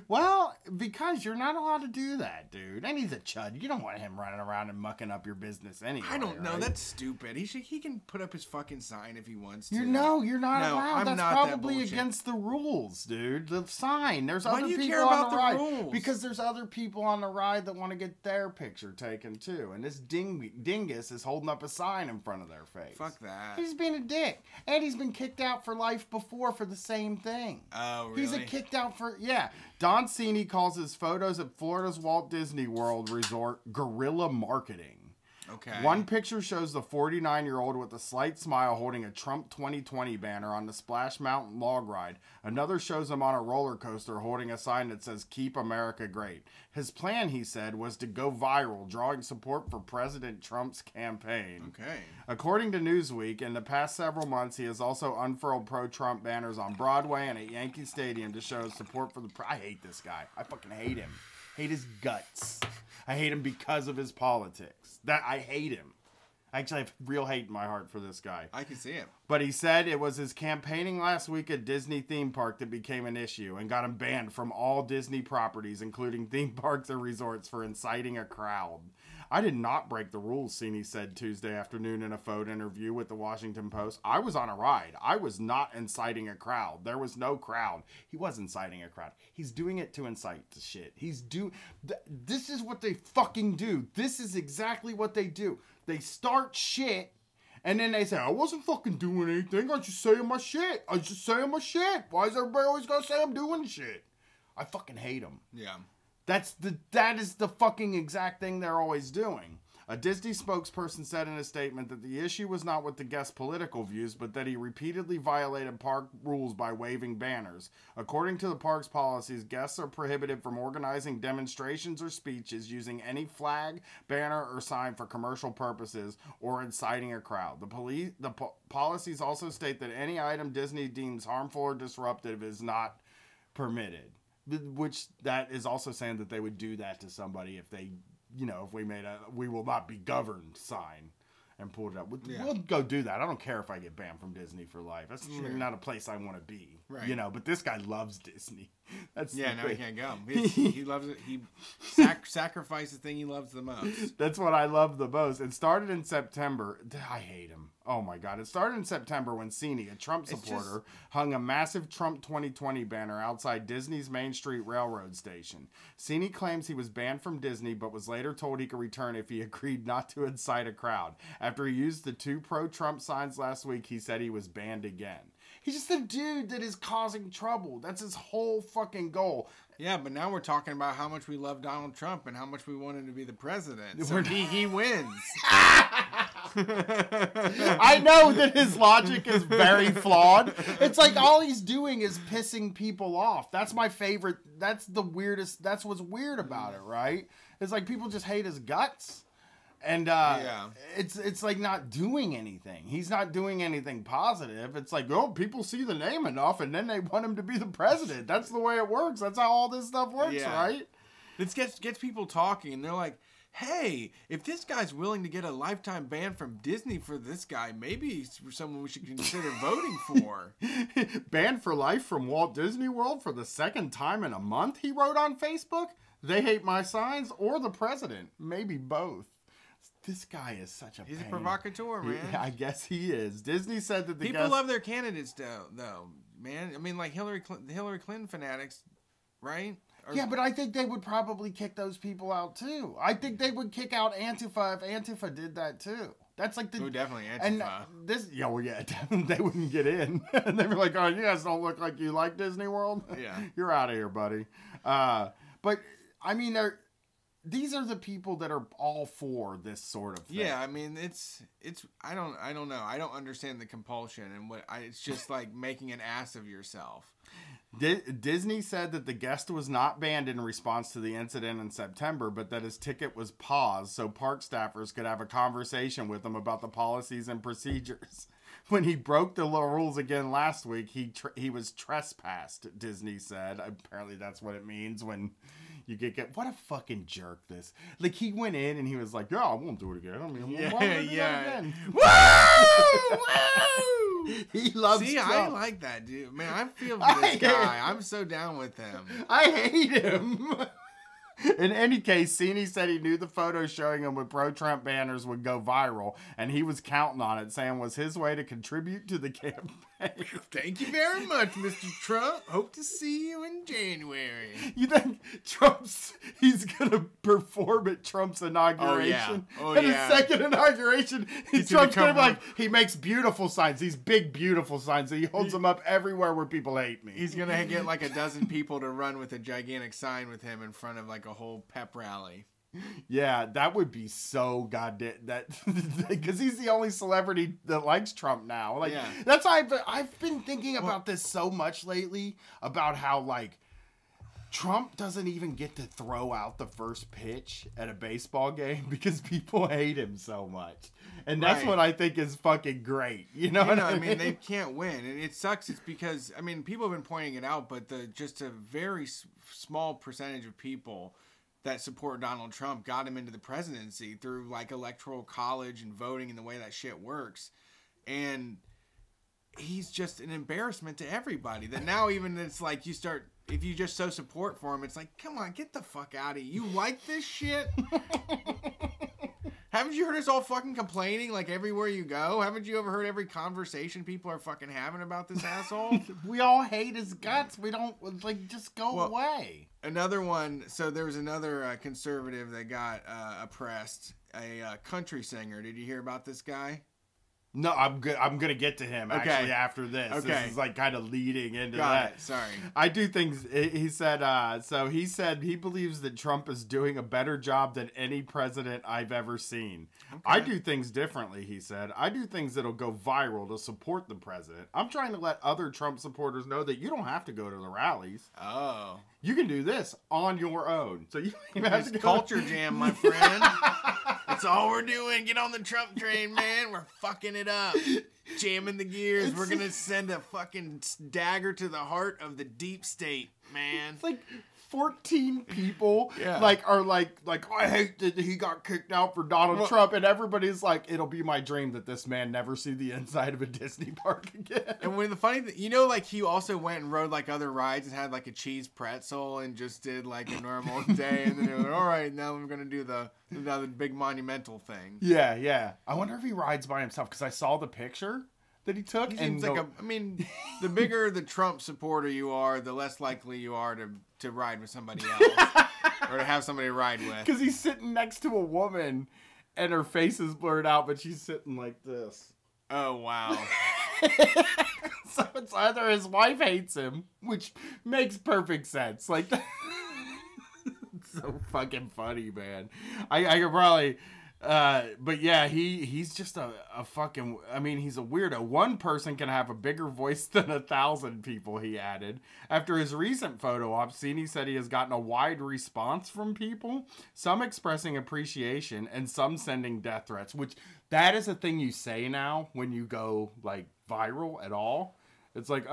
Well, because you're not allowed to do that, dude. And he's a chud. You don't want him running around and mucking up your business anyway. I don't know. Right? That's stupid. He can put up his fucking sign if he wants to. You're not allowed. I'm That's not probably that bullshit. against the rules, dude. The sign. There's Why other do you people care on about the the ride. rules? Because there's other people on the ride that want to get their picture taken too. And this dingus is holding up a sign in front of their face. Fuck that. He's being a dick. And he's been kicked out for life before for the same thing. Oh, really? He's kicked out for, yeah. Don Cini calls his photos at Florida's Walt Disney World Resort guerrilla marketing. Okay. One picture shows the 49-year-old with a slight smile holding a Trump 2020 banner on the Splash Mountain log ride. Another shows him on a roller coaster holding a sign that says, "Keep America Great." His plan, he said, was to go viral, drawing support for President Trump's campaign. Okay. According to Newsweek, in the past several months, he has also unfurled pro-Trump banners on Broadway and at Yankee Stadium to show his support for the... I hate this guy. I fucking hate him. Hate his guts. I hate him because of his politics. I hate him. I actually have real hate in my heart for this guy. I can see him. But he said it was his campaigning last week at Disney theme park that became an issue and got him banned from all Disney properties, including theme parks and resorts, for inciting a crowd. I did not break the rules, Cini said Tuesday afternoon in a phone interview with the Washington Post. I was on a ride. I was not inciting a crowd. There was no crowd. He was inciting a crowd. He's doing it to incite the shit. This is what they fucking do. This is exactly what they do. They start shit, and then they say, "I wasn't fucking doing anything. I just saying my shit. I just saying my shit. Why is everybody always gonna say I'm doing shit?" I fucking hate them. Yeah. That is the fucking exact thing they're always doing. A Disney spokesperson said in a statement that the issue was not with the guest's political views, but that he repeatedly violated park rules by waving banners. According to the park's policies, guests are prohibited from organizing demonstrations or speeches using any flag, banner, or sign for commercial purposes or inciting a crowd. The policies also state that any item Disney deems harmful or disruptive is not permitted. Which that is also saying that they would do that to somebody if they, if we made a "we will not be governed" sign and pulled it up. We'll go do that. I don't care if I get banned from Disney for life. That's not a place I want to be. Right. But this guy loves Disney. That's Yeah, the now he thing. can't go. He loves it. He sacrificed the thing he loves the most. That's what I love the most. It started in September. I hate him. Oh my God. It started in September when Cini, a Trump supporter, hung a massive Trump 2020 banner outside Disney's Main Street Railroad station. Cini claims he was banned from Disney, but was later told he could return if he agreed not to incite a crowd. After he used the 2 pro-Trump signs last week, he said he was banned again. He's just a dude that is causing trouble. That's his whole fucking goal. Yeah, but now we're talking about how much we love Donald Trump and how much we want him to be the president. So he wins. I know that his logic is very flawed. It's like all he's doing is pissing people off. That's my favorite. That's the weirdest. That's what's weird about it, right? It's like people just hate his guts. And it's like not doing anything. He's not doing anything positive. It's like, people see the name enough and then they want him to be the president. That's the way it works. That's how all this stuff works, right? It gets people talking, and they're like, hey, if this guy's willing to get a lifetime ban from Disney for this guy, maybe he's someone we should consider voting for. Banned for life from Walt Disney World for the second time in a month, he wrote on Facebook. They hate my signs or the president. Maybe both. This guy is such a He's pain. a provocateur, man. I guess he is. Disney said that people love their candidates, though, man. I mean, like Hillary Clinton fanatics, right? Yeah, but I think they would probably kick those people out, too. I think they would kick out Antifa if Antifa did that, too. That's like the... Oh, definitely And Antifa. this... Yeah, well, yeah, they wouldn't get in. And they were like, oh, you guys don't look like you like Disney World? Yeah. You're out of here, buddy. But, I mean, these are the people that are all for this sort of thing. Yeah, I mean, it's I don't know. I don't understand the compulsion and it's just like making an ass of yourself. Disney said that the guest was not banned in response to the incident in September, but that his ticket was paused so park staffers could have a conversation with him about the policies and procedures. When he broke the rules again last week, he was trespassed, Disney said. Apparently that's what it means when you get... What a fucking jerk this. Like, he went in and he was like, yeah, I won't do it again. I mean, why would I do that again? Woo! Woo! He loves See, Trump. I like that dude. Man, I feel for this guy. I'm so down with him. I hate him. In any case, Cini said he knew the photos showing him with pro-Trump banners would go viral, and he was counting on it, saying was his way to contribute to the campaign. Thank you very much, Mr. Trump. Hope to see you in January. You think he's going to perform at Trump's inauguration? Oh, At yeah. his second inauguration, Trump's going to be like, he makes beautiful signs, these big, beautiful signs, and he holds them up everywhere where people hate me. He's going to get like a dozen people to run with a gigantic sign with him in front of like a whole pep rally. Yeah, that would be so goddamn because he's the only celebrity that likes Trump now. Like, Yeah. that's why I've been thinking about this so much lately about how like Trump doesn't even get to throw out the first pitch at a baseball game because people hate him so much, and that's Right. what I think is fucking great. You know what I mean? They can't win, and it sucks. It's because people have been pointing it out, but just a very small percentage of people that support Donald Trump got him into the presidency through like electoral college and voting and the way that shit works. And he's just an embarrassment to everybody that now even it's like if you just show support for him, it's like, come on, get the fuck out of here. You like this shit? Haven't you heard us all fucking complaining like everywhere you go? Haven't you ever heard every conversation people are fucking having about this asshole? We all hate his guts. We don't just go away. Another one. So there was another conservative that got oppressed. A country singer. Did you hear about this guy? No, I'm good. I'm gonna get to him actually after this. Okay. This is like kind of leading into Got that. it. Sorry. I do things. He said. So he said he believes that Trump is doing a better job than any president I've ever seen. Okay. I do things differently. He said. I do things that'll go viral to support the president. I'm trying to let other Trump supporters know that you don't have to go to the rallies. Oh. You can do this on your own. So you don't even have It's to go. culture jam, my friend. That's all we're doing. Get on the Trump train, man. We're fucking it up. Jamming the gears. We're going to send a fucking dagger to the heart of the deep state, man. It's like 14 people Yeah. are like oh, I hate that he got kicked out for Donald Trump, and everybody's like, it'll be my dream that this man never see the inside of a Disney park again. And when the funny thing, like he also went and rode like other rides and had like a cheese pretzel and just did like a normal day, and then they were like, all right, now we're gonna do the big monumental thing. Yeah. I wonder if he rides by himself because I saw the picture that he took. He seems like the bigger the Trump supporter you are, the less likely you are to ride with somebody else or to have somebody to ride with. Because he's sitting next to a woman and her face is blurred out, but she's sitting like this. Oh, wow. So it's either his wife hates him, which makes perfect sense. Like, it's so fucking funny, man. I could probably, but yeah, he's just a fucking, he's a weirdo. One person can have a bigger voice than 1,000 people, he added. After his recent photo op, Cini said he has gotten a wide response from people, some expressing appreciation and some sending death threats, which that is a thing you say now when you go like viral at all. It's like,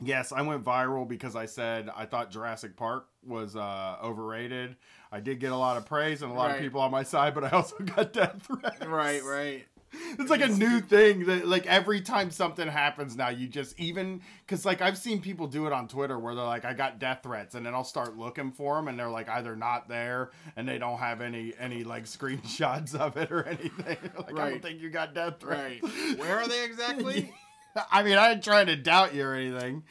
yes, I went viral because I said I thought Jurassic Park was overrated. I did get a lot of praise and a lot of people on my side, but I also got death threats. Right. It's like a new thing that like every time something happens now, you just because like I've seen people do it on Twitter where they're like, I got death threats, and then I'll start looking for them and they're like either not there and they don't have any like screenshots of it or anything. Like, I don't think you got death threats. Right. Where are they exactly? I ain't trying to doubt you or anything.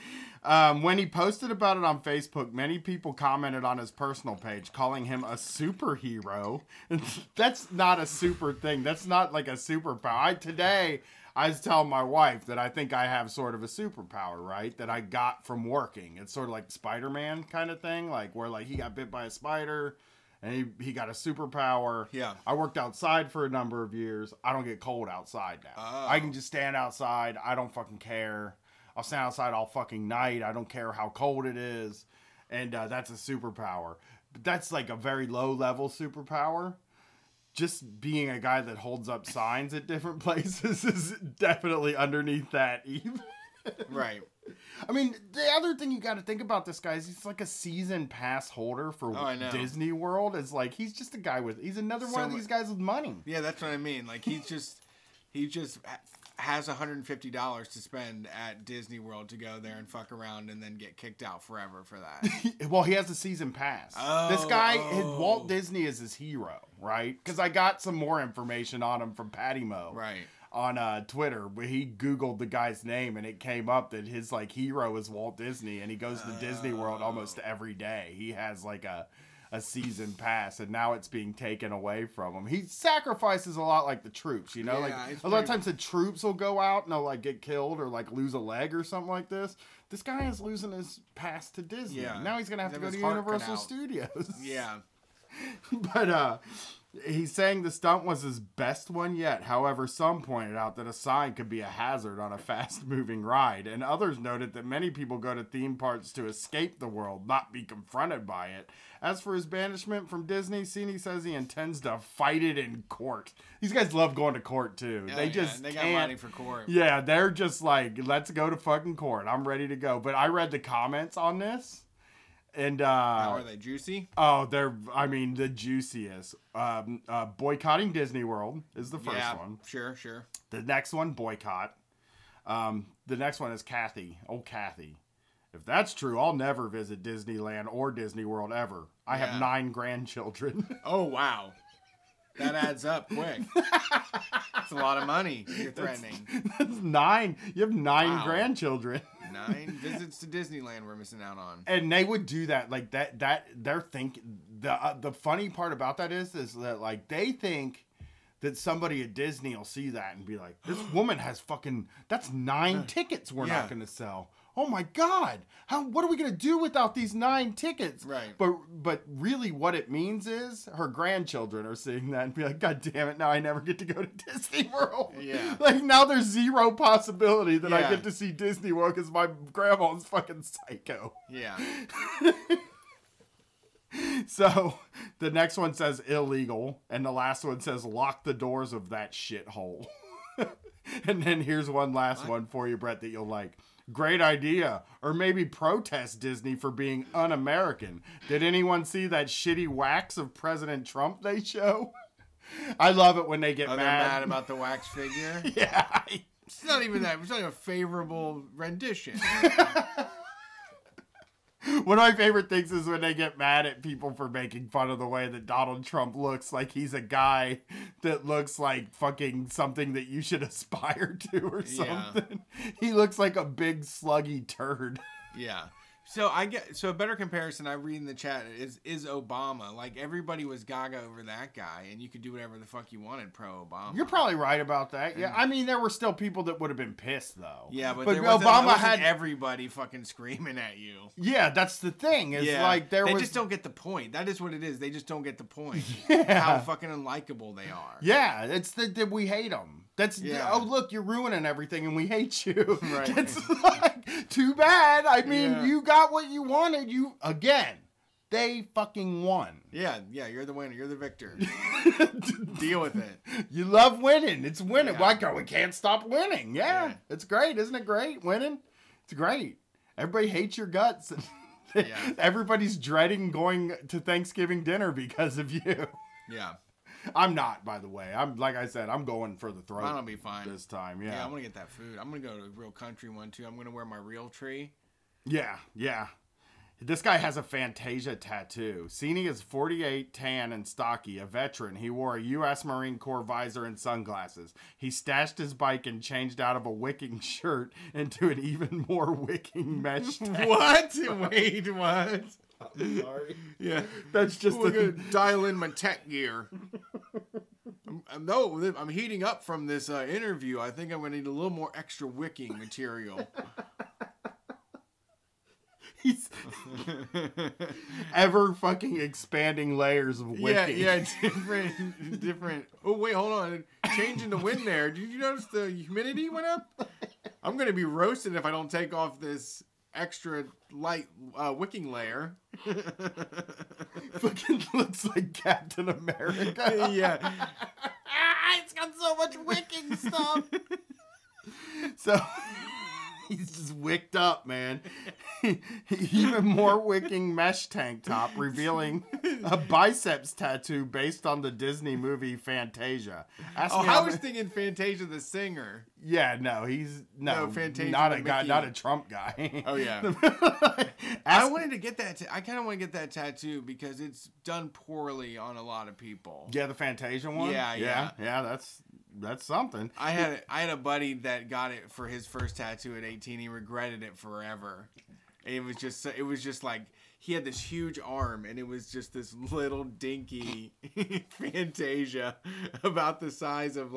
When he posted about it on Facebook, many people commented on his personal page calling him a superhero. That's not a super thing. That's not like a superpower. Today, I was telling my wife that I think I have sort of a superpower, right? That I got from working. It's sort of like Spider-Man kind of thing, like where like he got bit by a spider and he got a superpower. Yeah. I worked outside for a number of years. I don't get cold outside now. Oh. I can just stand outside. I don't fucking care. I'll stand outside all fucking night. I don't care how cold it is. And that's a superpower. But that's like a very low level superpower. Just being a guy that holds up signs at different places is definitely underneath that even. Right. I mean, the other thing you got to think about this guy is he's like a season pass holder for Disney World. It's like he's just a guy he's another one of these guys with money. Yeah, that's what I mean. Like he just has $150 to spend at Disney World to go there and fuck around and then get kicked out forever for that. Well, he has a season pass. This guy, Walt Disney is his hero, right? Because I got some more information on him from Patty Mo. Right. On Twitter, where he Googled the guy's name and it came up that his like hero is Walt Disney and he goes to Disney World almost every day. He has like a season pass and now it's being taken away from him. He sacrifices a lot like the troops, you know? Yeah, like a lot of times the troops will go out and they'll like get killed or like lose a leg or something like this. This guy is losing his pass to Disney. Yeah. Now he's gonna have to go to Universal Studios. Yeah. But he's saying the stunt was his best one yet. However, some pointed out that a sign could be a hazard on a fast-moving ride, and others noted that many people go to theme parks to escape the world, not be confronted by it. As for his banishment from Disney, Cini says he intends to fight it in court. These guys love going to court, too. They got money for court. Yeah, they're just like, let's go to fucking court. I'm ready to go. But I read the comments on this. And how are they juicy? Oh, they're the juiciest. Boycotting Disney World is the first one. Sure. The next one, boycott. The next one is Kathy. Oh, Kathy. If that's true, I'll never visit Disneyland or Disney World ever. I have 9 grandchildren. Oh, wow. That adds up quick. That's a lot of money you're threatening. That's 9. You have 9 grandchildren. 9 visits to Disneyland we're missing out on. And they would do that like that they're thinking the funny part about that is that like they think that somebody at Disney will see that and be like, this woman has that's 9 tickets we're not going to sell. Oh my God! What are we gonna do without these 9 tickets? Right. But really, what it means is her grandchildren are seeing that and be like, God damn it! Now I never get to go to Disney World. Yeah. Like now there's zero possibility that I get to see Disney World because my grandma's fucking psycho. Yeah. So the next one says illegal, and the last one says lock the doors of that shithole. And then here's one last one for you, Brett, that you'll like. Great idea. Or maybe protest Disney for being un-American. Did anyone see that shitty wax of President Trump they show? I love it when they get mad. They're mad about the wax figure? Yeah. It's not even that. It's not even a favorable rendition. One of my favorite things is when they get mad at people for making fun of the way that Donald Trump looks like he's a guy that looks like fucking something that you should aspire to or something. Yeah. He looks like a big sluggy turd. Yeah. So a better comparison I read in the chat is Obama. Like everybody was gaga over that guy, and you could do whatever the fuck you wanted pro Obama. You're probably right about that. Yeah, I mean there were still people that would have been pissed though. Yeah, but Obama had everybody fucking screaming at you. Yeah, that's the thing. It's like they just don't get the point. That is what it is. They just don't get the point. Yeah. How fucking unlikable they are. Yeah, it's that we hate them. That's oh look, you're ruining everything and we hate you. Right. It's like too bad. I mean, you got what you wanted. They fucking won. Yeah, you're the winner. You're the victor. Deal with it. You love winning. It's winning. Yeah. We can't stop winning. Yeah. It's great. Isn't it great? Winning. It's great. Everybody hates your guts. Everybody's dreading going to Thanksgiving dinner because of you. Yeah. I'm not, by the way. Like I said, I'm going for the throat. That'll be fine this time. Yeah, I'm gonna get that food. I'm gonna go to a real country one too. I'm gonna wear my real tree. Yeah. This guy has a Fantasia tattoo. Cini is 48, tan, and stocky, a veteran. He wore a U.S. Marine Corps visor and sunglasses. He stashed his bike and changed out of a wicking shirt into an even more wicking mesh tank. What? Wait, what? I'm sorry. Yeah. That's just We're going to dial in my tech gear. I'm heating up from this interview. I think I'm going to need a little more extra wicking material. He's ever fucking expanding layers of wicking. Yeah, different. Oh, wait, hold on. Changing the wind there. Did you notice the humidity went up? I'm going to be roasted if I don't take off this extra light wicking layer. Fucking looks like Captain America. Yeah. It's got so much wicking stuff. So he's just wicked up, man. Even more wicking mesh tank top, revealing a biceps tattoo based on the Disney movie Fantasia. I was thinking Fantasia the singer. Yeah, no, he's no Fantasia not a the guy, Mickey. not a Trump guy. Oh yeah. I wanted to get that. I kind of want to get that tattoo because it's done poorly on a lot of people. Yeah, the Fantasia one. Yeah. That's something. I had a buddy that got it for his first tattoo at 18. He regretted it forever. It was just like he had this huge arm and it was just this little dinky Fantasia about the size of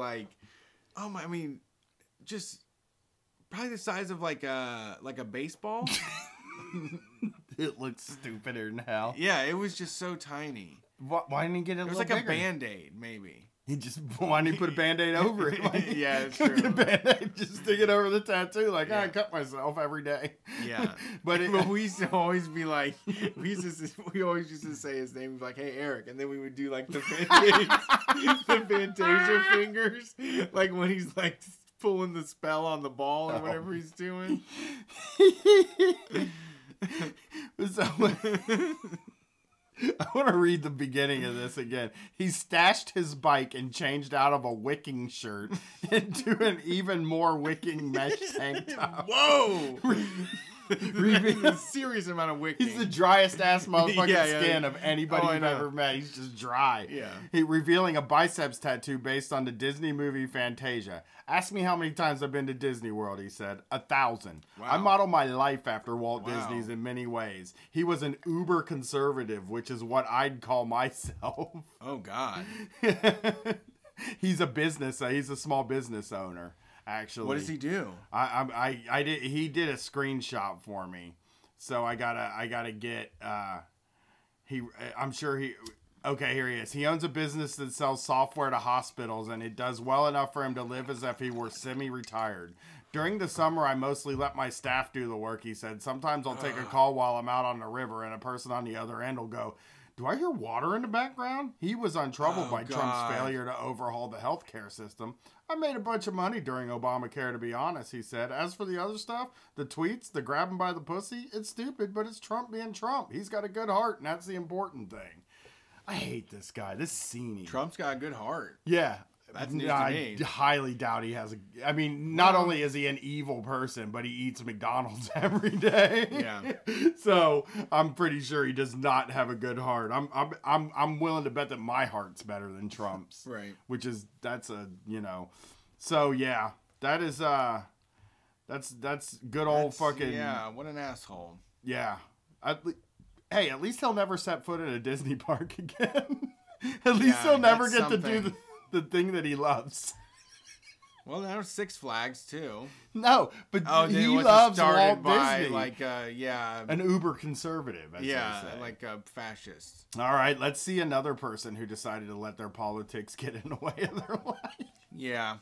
just probably the size of like a baseball. It looks stupider than hell. Yeah, it was just so tiny. Why didn't he get it? It was like a Band-Aid, maybe. He just, why didn't he put a Band-Aid over it? Like, Yeah, it's true. Get a Band-Aid, just stick it over the tattoo. Like, I cut myself every day. Yeah. But we used to always be like, we always used to say his name, we'd be like, hey, Eric. And then we would do like the Fantasia fingers. Like when he's like pulling the spell on the ball or whatever he's doing. So, I want to read the beginning of this again. He stashed his bike and changed out of a wicking shirt into an even more wicking mesh tank top. Whoa! Revealing a serious amount of wicking. He's the driest ass motherfucking skin of anybody I you've know. ever met. He's just dry. Yeah. He revealing a biceps tattoo based on the Disney movie Fantasia. Ask me how many times I've been to Disney World, he said. 1,000. Wow. I model my life after Walt Wow. Disney's in many ways. He was an uber conservative, which is what I'd call myself. Oh, God. He's a small business owner. Actually, What does he do? He did a screenshot for me, so I gotta get. I'm sure he. Okay, here he is. He owns a business that sells software to hospitals, and it does well enough for him to live as if he were semi-retired. During the summer, I mostly let my staff do the work, he said. Sometimes I'll take a call while I'm out on the river, and a person on the other end will go, do I hear water in the background? He was untroubled by Trump's failure to overhaul the healthcare system. I made a bunch of money during Obamacare, to be honest, he said. As for the other stuff, the tweets, the grab him by the pussy, it's stupid, but it's Trump being Trump. He's got a good heart, and that's the important thing. I hate this guy. This Cini. Trump's got a good heart. Yeah. That's news I to me. highly doubt he has not only is he an evil person, but he eats McDonald's every day. Yeah. So I'm pretty sure he does not have a good heart. I'm willing to bet that my heart's better than Trump's. Right. So yeah, that is that's good old fucking. Yeah, what an asshole. Yeah. Hey, at least he'll never set foot in a Disney park again. At least he'll never get to do the thing that he loves. Well, there was Six Flags too. No, but he loves Walt Disney. An uber conservative. As they say. like a fascist. All right, let's see another person who decided to let their politics get in the way of their life. Yeah,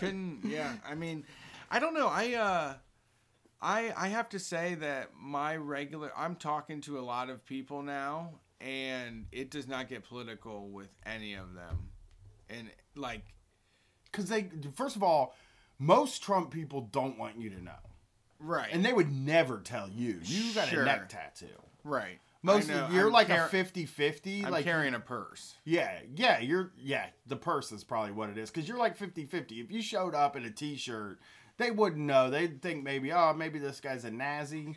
I mean, I don't know. I have to say that I'm talking to a lot of people now, and it does not get political with any of them. And like, because first of all, most Trump people don't want you to know. Right. And they would never tell you. You got a neck tattoo. Right. You're like a 50-50. I'm like carrying a purse. Yeah, the purse is probably what it is. Because you're like 50-50. If you showed up in a t-shirt, they wouldn't know. They'd think maybe this guy's a Nazi.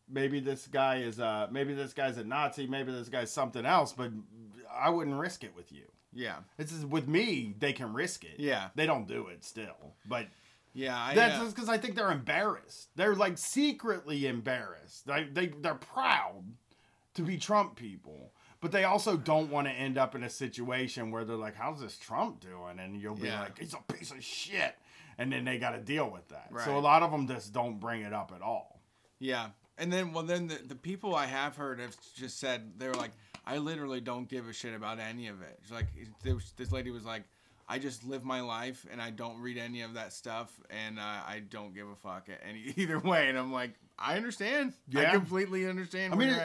maybe this guy is maybe this guy's a Nazi, maybe this guy's something else, but I wouldn't risk it with you. Yeah. This is with me, they can risk it. Yeah. They don't do it still. But yeah, that's because I think they're embarrassed. They're like secretly embarrassed. They're proud to be Trump people. But they also don't want to end up in a situation where they're like, how's this Trump doing? And you'll be like, he's a piece of shit. And then they got to deal with that. Right. So a lot of them just don't bring it up at all. Yeah. And then, the people I have heard have just said, they were like, I literally don't give a shit about any of it. It's like, this lady was like, I just live my life and I don't read any of that stuff and I don't give a fuck either way. And I'm like, I understand. Yeah. I completely understand. I mean,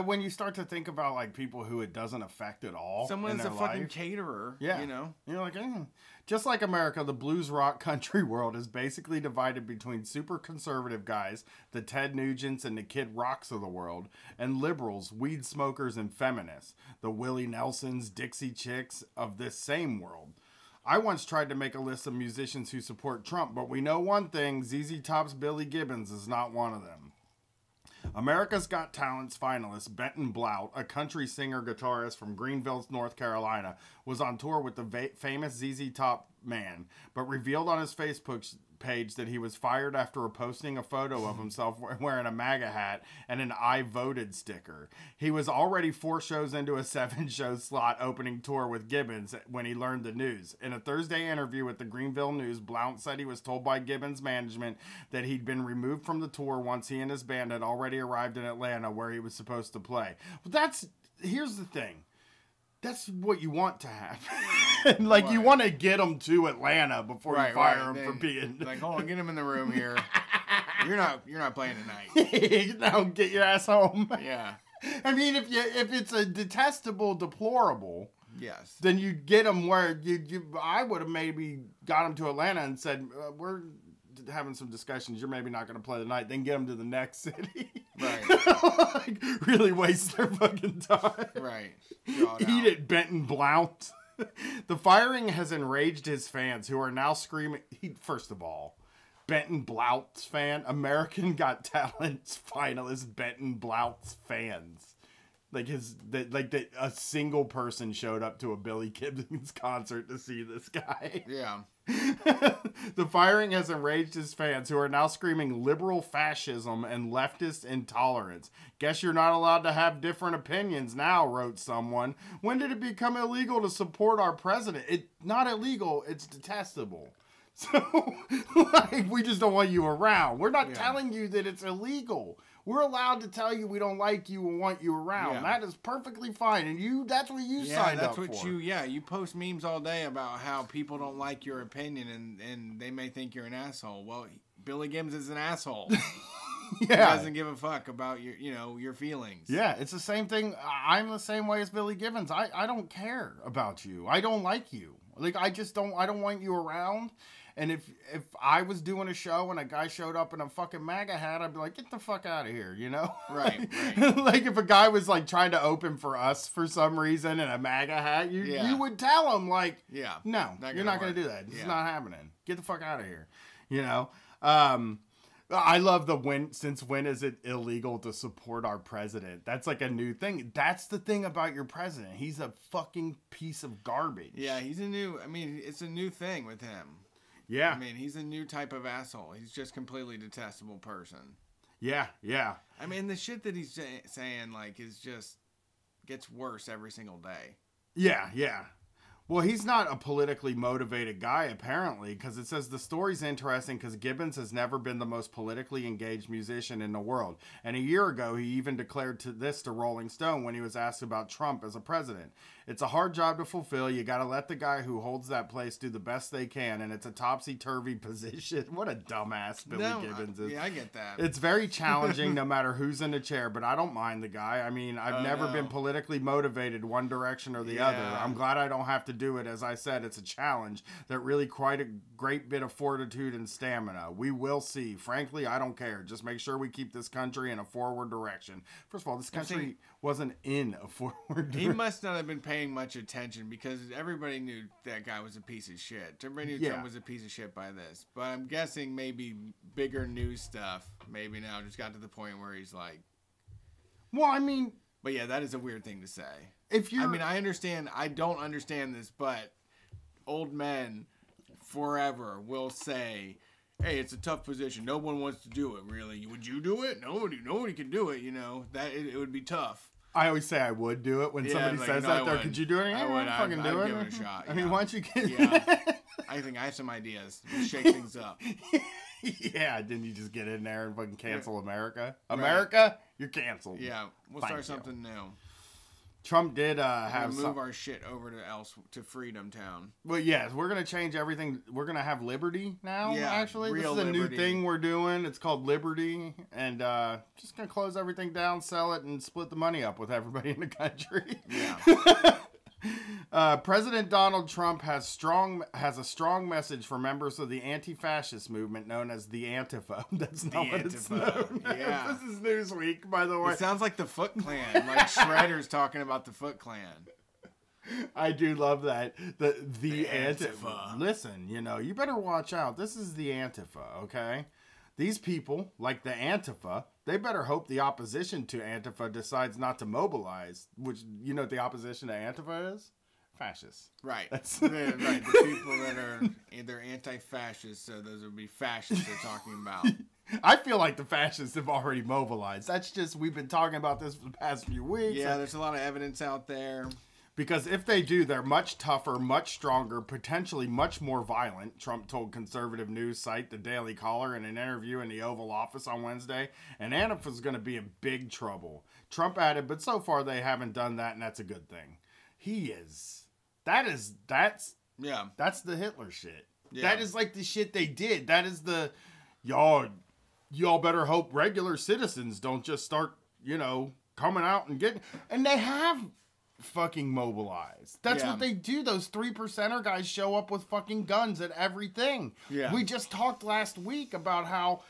when you start to think about like people who it doesn't affect at all, someone's a fucking caterer. Yeah, you know, you're like, just like America, the blues rock country world is basically divided between super conservative guys, the Ted Nugents and the Kid Rocks of the world, and liberals, weed smokers, and feminists, the Willie Nelsons, Dixie Chicks of this same world. I once tried to make a list of musicians who support Trump, but we know one thing, ZZ Top's Billy Gibbons is not one of them. America's Got Talent's finalist, Benton Blount, a country singer-guitarist from Greenville, North Carolina, was on tour with the famous ZZ Top man, but revealed on his Facebook page that he was fired after posting a photo of himself wearing a MAGA hat and an I voted sticker. He was already 4 shows into a 7-show slot opening tour with Gibbons when he learned the news. In a Thursday interview with the Greenville News, Blount said he was told by Gibbons management that he'd been removed from the tour once he and his band had already arrived in Atlanta where he was supposed to play. But here's the thing. That's what you want to happen. Like, right. You want to get them to Atlanta before you fire them for being... Like, hold on, get them in the room here. You're not playing tonight. Now get your ass home. Yeah. I mean, if it's a detestable, deplorable... Yes. Then you get them where I would have maybe got them to Atlanta and said, we're having some discussions. You're maybe not going to play tonight. Then get them to the next city. Right. Like, really waste their fucking time. Right. Eat it, Benton Blount. The firing has enraged his fans who are now screaming. First of all, Benton Blount's fan, American Got Talent's finalist, Benton Blount's fans. Like a single person showed up to a Billy Gibbons concert to see this guy. Yeah. The firing has enraged his fans who are now screaming liberal fascism and leftist intolerance. Guess you're not allowed to have different opinions now, wrote someone. When did it become illegal to support our president? It's not illegal, it's detestable. So, like, we just don't want you around. We're not telling you that it's illegal. We're allowed to tell you we don't like you and want you around. Yeah. That is perfectly fine. And that's what you signed up for. You post memes all day about how people don't like your opinion and they may think you're an asshole. Well, Billy Gibbons is an asshole. He doesn't give a fuck about your feelings. Yeah, it's the same thing. I'm the same way as Billy Gibbons. I don't care about you. I don't like you. Like, I don't want you around. And if I was doing a show and a guy showed up in a fucking MAGA hat, I'd be like, get the fuck out of here, you know? Right. Like, if a guy was, like, trying to open for us for some reson in a MAGA hat, you would tell him, like, no, you're not going to do that. It's not happening. Get the fuck out of here, you know? I love since when is it illegal to support our president? That's like a new thing. That's the thing about your president. He's a fucking piece of garbage. Yeah, it's a new thing with him. Yeah. I mean, he's a new type of asshole. He's just completely detestable person. Yeah. I mean, the shit that he's saying, like, gets worse every single day. Yeah. Well, he's not a politically motivated guy, apparently, because it says the story's interesting because Gibbons has never been the most politically engaged musician in the world. And a year ago, he even declared this to Rolling Stone when he was asked about Trump as a president. It's a hard job to fulfill. You got to let the guy who holds that place do the best they can, and it's a topsy-turvy position. What a dumbass Billy Gibbons is. Yeah, I get that. It's very challenging no matter who's in the chair, but I don't mind the guy. I mean, I've never been politically motivated one direction or the other. I'm glad I don't have to do it. As I said, it's a challenge that really quite a great bit of fortitude and stamina. We will see. Frankly, I don't care. Just make sure we keep this country in a forward direction. First of all, this country wasn't in a forward direction. He must not have been paying much attention because everybody knew that guy was a piece of shit. Everybody knew Trump was a piece of shit by this. But I'm guessing maybe bigger news stuff maybe now just got to the point where he's like... Well, I mean... But yeah, that is a weird thing to say. I understand. I don't understand this, but old men forever will say, "Hey, it's a tough position. No one wants to do it. Really, would you do it? Nobody can do it. You know that it would be tough." I always say I would do it when somebody says that. There, could you do it? I would fucking do it. Give it a shot. I mean, why don't you get? Yeah, I think I have some ideas. Shake things up. Yeah, didn't you just get in there and fucking cancel America? America, you're canceled. Yeah, we'll start something new. Trump did have move our shit over to Freedom Town. Well, yes, we're gonna change everything. We're gonna have Liberty now. Yeah, actually, this is a new thing we're doing. It's called Liberty, and just gonna close everything down, sell it, and split the money up with everybody in the country. Yeah. President Donald Trump has a strong message for members of the anti-fascist movement known as the Antifa. That's not what it's known. Yeah. This is Newsweek, by the way. It sounds like the Foot Clan, like Shredder's talking about the Foot Clan. I do love that. The Antifa. Listen, you better watch out. This is the Antifa, okay? These people, like the Antifa, they better hope the opposition to Antifa decides not to mobilize, which, you know what the opposition to Antifa is? Fascists. Right. Right. The people that are, they're anti-fascists, so those would be fascists they're talking about. I feel like the fascists have already mobilized. That's just, we've been talking about this for the past few weeks. Yeah, there's a lot of evidence out there. Because if they do, they're much tougher, much stronger, potentially much more violent, Trump told conservative news site The Daily Caller in an interview in the Oval Office on Wednesday. And Antifa's going to be in big trouble. Trump added, but so far they haven't done that, and that's a good thing. He is. That's the Hitler shit. Yeah. That is like the shit they did. That is the, y'all better hope regular citizens don't just start, coming out and getting, and they have fucking mobilized. That's what they do. Those 3%er guys show up with fucking guns at everything. Yeah. We just talked last week about how,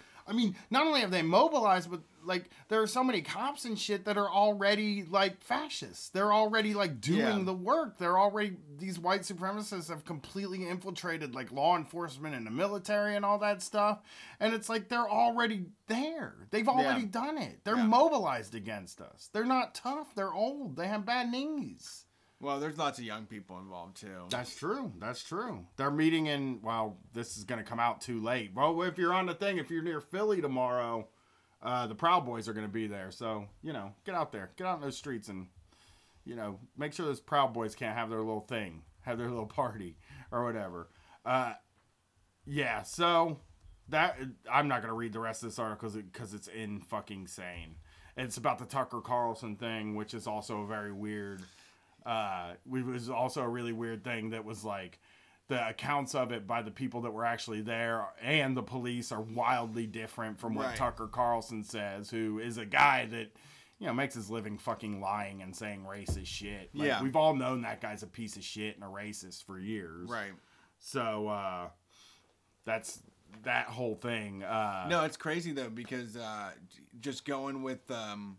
not only have they mobilized, but there are so many cops and shit that are already fascists. They're already doing the work. These white supremacists have completely infiltrated law enforcement and the military and all that stuff. And it's they're already there. They've already done it. They're mobilized against us. They're not tough. They're old. They have bad knees. Well, there's lots of young people involved, too. That's true. They're meeting in, this is going to come out too late. Well, if you're on the thing, if you're near Philly tomorrow, the Proud Boys are going to be there. So, get out there. Get out in those streets and, make sure those Proud Boys can't have their little thing, have their little party or whatever. So that, I'm not going to read the rest of this article because it's in fucking sane. It's about the Tucker Carlson thing, which is also a very weird... it was also a really weird thing that was the accounts of it by the people that were actually there and the police are wildly different from what Tucker Carlson says, who is a guy that, makes his living fucking lying and saying racist shit. We've all known that guy's a piece of shit and a racist for years. Right. So, that's that whole thing. No, it's crazy though, because, just going with, I'm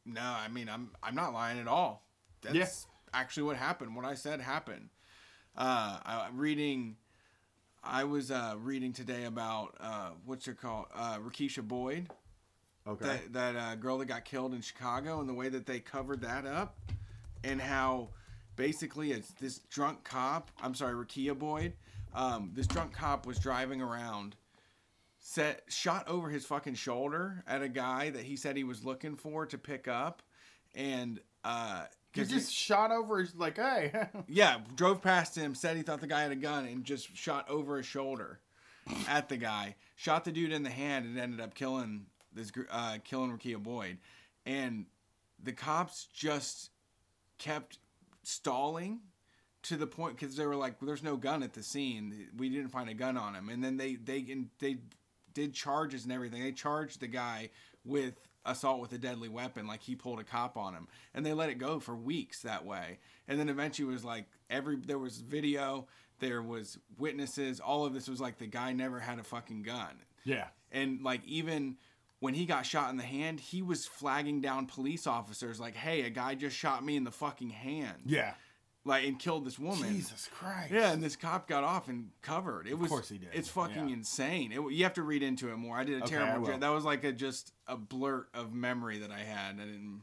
not lying at all. That's actually what happened. What I said happened. I was reading today about what's her called, Rakisha Boyd. Okay. That girl that got killed in Chicago, and the way that they covered that up, and how basically it's this drunk cop. I'm sorry, Rakia Boyd. This drunk cop was driving around, shot over his fucking shoulder at a guy that he said he was looking for to pick up, and he just shot over his, hey. Yeah, drove past him, said he thought the guy had a gun, and just shot over his shoulder at the guy. Shot the dude in the hand and ended up killing Rakia Boyd. And the cops just kept stalling to the point, because they were like, there's no gun at the scene. We didn't find a gun on him. And then they did charges and everything. They charged the guy with assault with a deadly weapon, like he pulled a cop on him, and they let it go for weeks that way. And then eventually it was like there was video, there was witnesses, all of this was like the guy never had a fucking gun. Yeah. And like even when he got shot in the hand, he was flagging down police officers like, hey, a guy just shot me in the fucking hand. Yeah. Like, and killed this woman. Jesus Christ. Yeah, and this cop got off and covered. Of course he did. It's fucking insane. You have to read into it more. I did a terrible job. That was like just a blurt of memory that I had. I didn't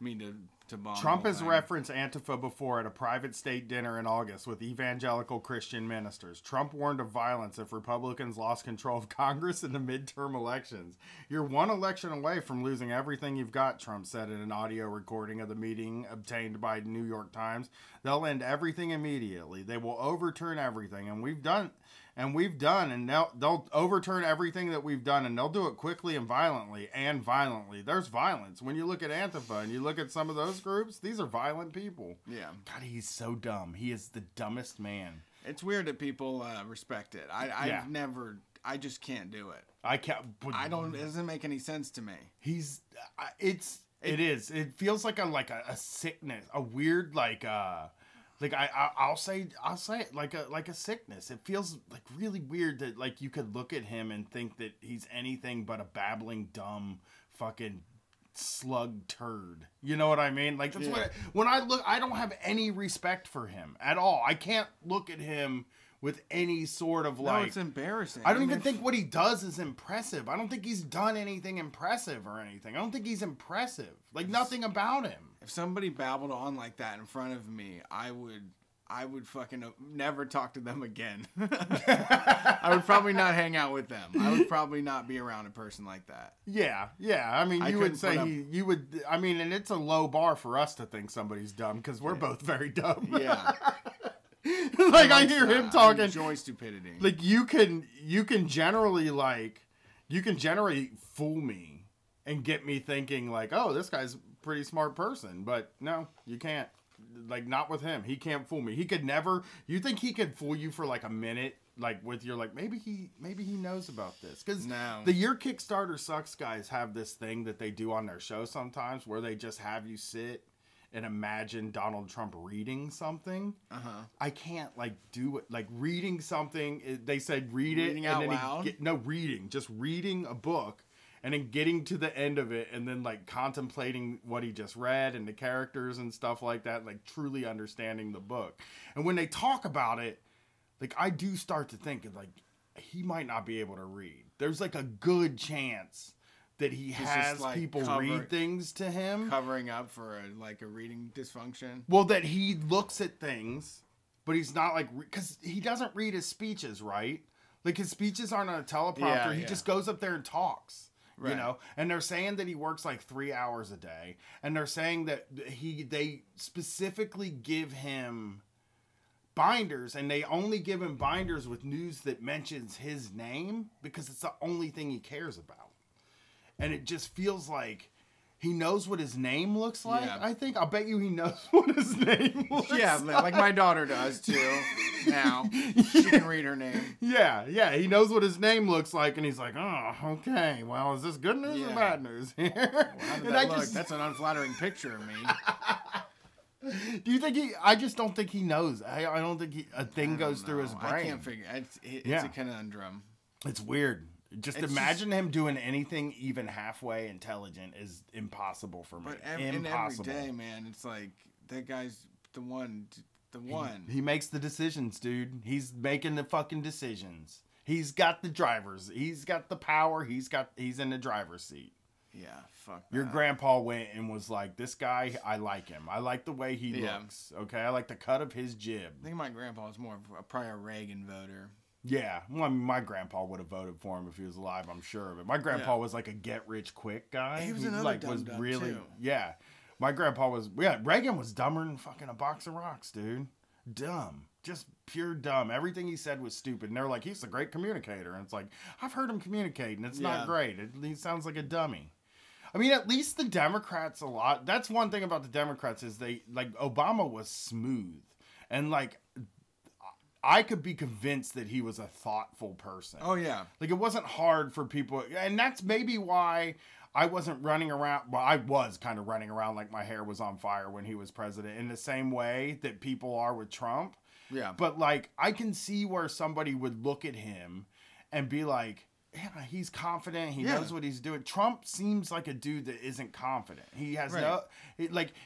mean to bomb. Trump has referenced Antifa before at a private state dinner in August with evangelical Christian ministers. Trump warned of violence if Republicans lost control of Congress in the midterm elections. You're one election away from losing everything you've got, Trump said in an audio recording of the meeting obtained by New York Times. They'll end everything immediately. They will overturn everything, and they'll overturn everything that we've done, and they'll do it quickly and violently. There's violence. When you look at Antifa and you look at some of those groups, these are violent people. Yeah. God, he's so dumb. He is the dumbest man. It's weird that people respect it. I just can't do it. I can't. It doesn't make any sense to me. It is. It feels like a sickness, a weird I'll say it like a sickness. It feels like really weird that like you could look at him and think that he's anything but a babbling dumb fucking slug turd. You know what I mean? Like that's when I look, I don't have any respect for him at all. I can't look at him with any sort of like... No, it's embarrassing. I don't even think what he does is impressive. I don't think he's done anything impressive or anything. I don't think he's impressive. Like, nothing about him. If somebody babbled on like that in front of me, I would fucking never talk to them again. I would probably not hang out with them. I would probably not be around a person like that. Yeah. I mean, you would say I mean, and it's a low bar for us to think somebody's dumb because we're both very dumb. Yeah. Like I hear him talking. I enjoy stupidity. Like you can generally fool me and get me thinking like, oh, this guy's a pretty smart person, but no, you can't. Like not with him. He can't fool me. He could never. You think he could fool you for like a minute? Like with your like maybe he knows about this because the Your Kickstarter Sucks guys have this thing that they do on their show sometimes where they just have you sit and imagine Donald Trump reading something. I can't like do it. Like reading something. They said reading out loud. Just reading a book and then getting to the end of it and then like contemplating what he just read and the characters and stuff like that. Like truly understanding the book. And when they talk about it, like I do start to think like he might not be able to read. There's like a good chance that he has like people read things to him. Covering up for a reading dysfunction. Well, that he looks at things, but he's not like... Because he doesn't read his speeches, right? Like his speeches aren't on a teleprompter. He just goes up there and talks. Right. You know? And they're saying that he works like 3 hours a day. And they're saying that they specifically give him binders, and they only give him binders with news that mentions his name because it's the only thing he cares about. And it just feels like he knows what his name looks like. Yeah. I think. I'll bet you he knows what his name looks like. Yeah, like my daughter does too. Now she can read her name. Yeah. He knows what his name looks like, and he's like, oh, okay. Well, is this good news or bad news here? Well, how did that look? That's an unflattering picture of me. Do you think I just don't think he knows. I don't think a thing goes through his brain. I can't figure. It's a conundrum. It's weird. Just imagine him doing anything even halfway intelligent is impossible for me. But impossible. Every day, man, it's like that guy's the one. He makes the decisions, dude. He's making the fucking decisions. He's got the drivers. He's got the power. He's in the driver's seat. Yeah, fuck that. Your grandpa went and was like, this guy, I like him. I like the way he looks. Okay, I like the cut of his jib. I think my grandpa was more of probably a Reagan voter. Yeah, well, I mean, my grandpa would have voted for him if he was alive, I'm sure. But my grandpa was like a get-rich-quick guy. He was another dumb too. Yeah, my grandpa was... Yeah, Reagan was dumber than fucking a box of rocks, dude. Dumb. Just pure dumb. Everything he said was stupid. And they're like, he's a great communicator. And it's like, I've heard him communicate, and it's not great. He sounds like a dummy. I mean, at least the Democrats a lot... That's one thing about the Democrats is they... Like, Obama was smooth. And, like... I could be convinced that he was a thoughtful person. Oh, yeah. Like, it wasn't hard for people. And that's maybe why I wasn't running around. Well, I was kind of running around like my hair was on fire when he was president in the same way that people are with Trump. Yeah. But like, I can see where somebody would look at him and be like, yeah, he's confident. He knows what he's doing. Trump seems like a dude that isn't confident. He has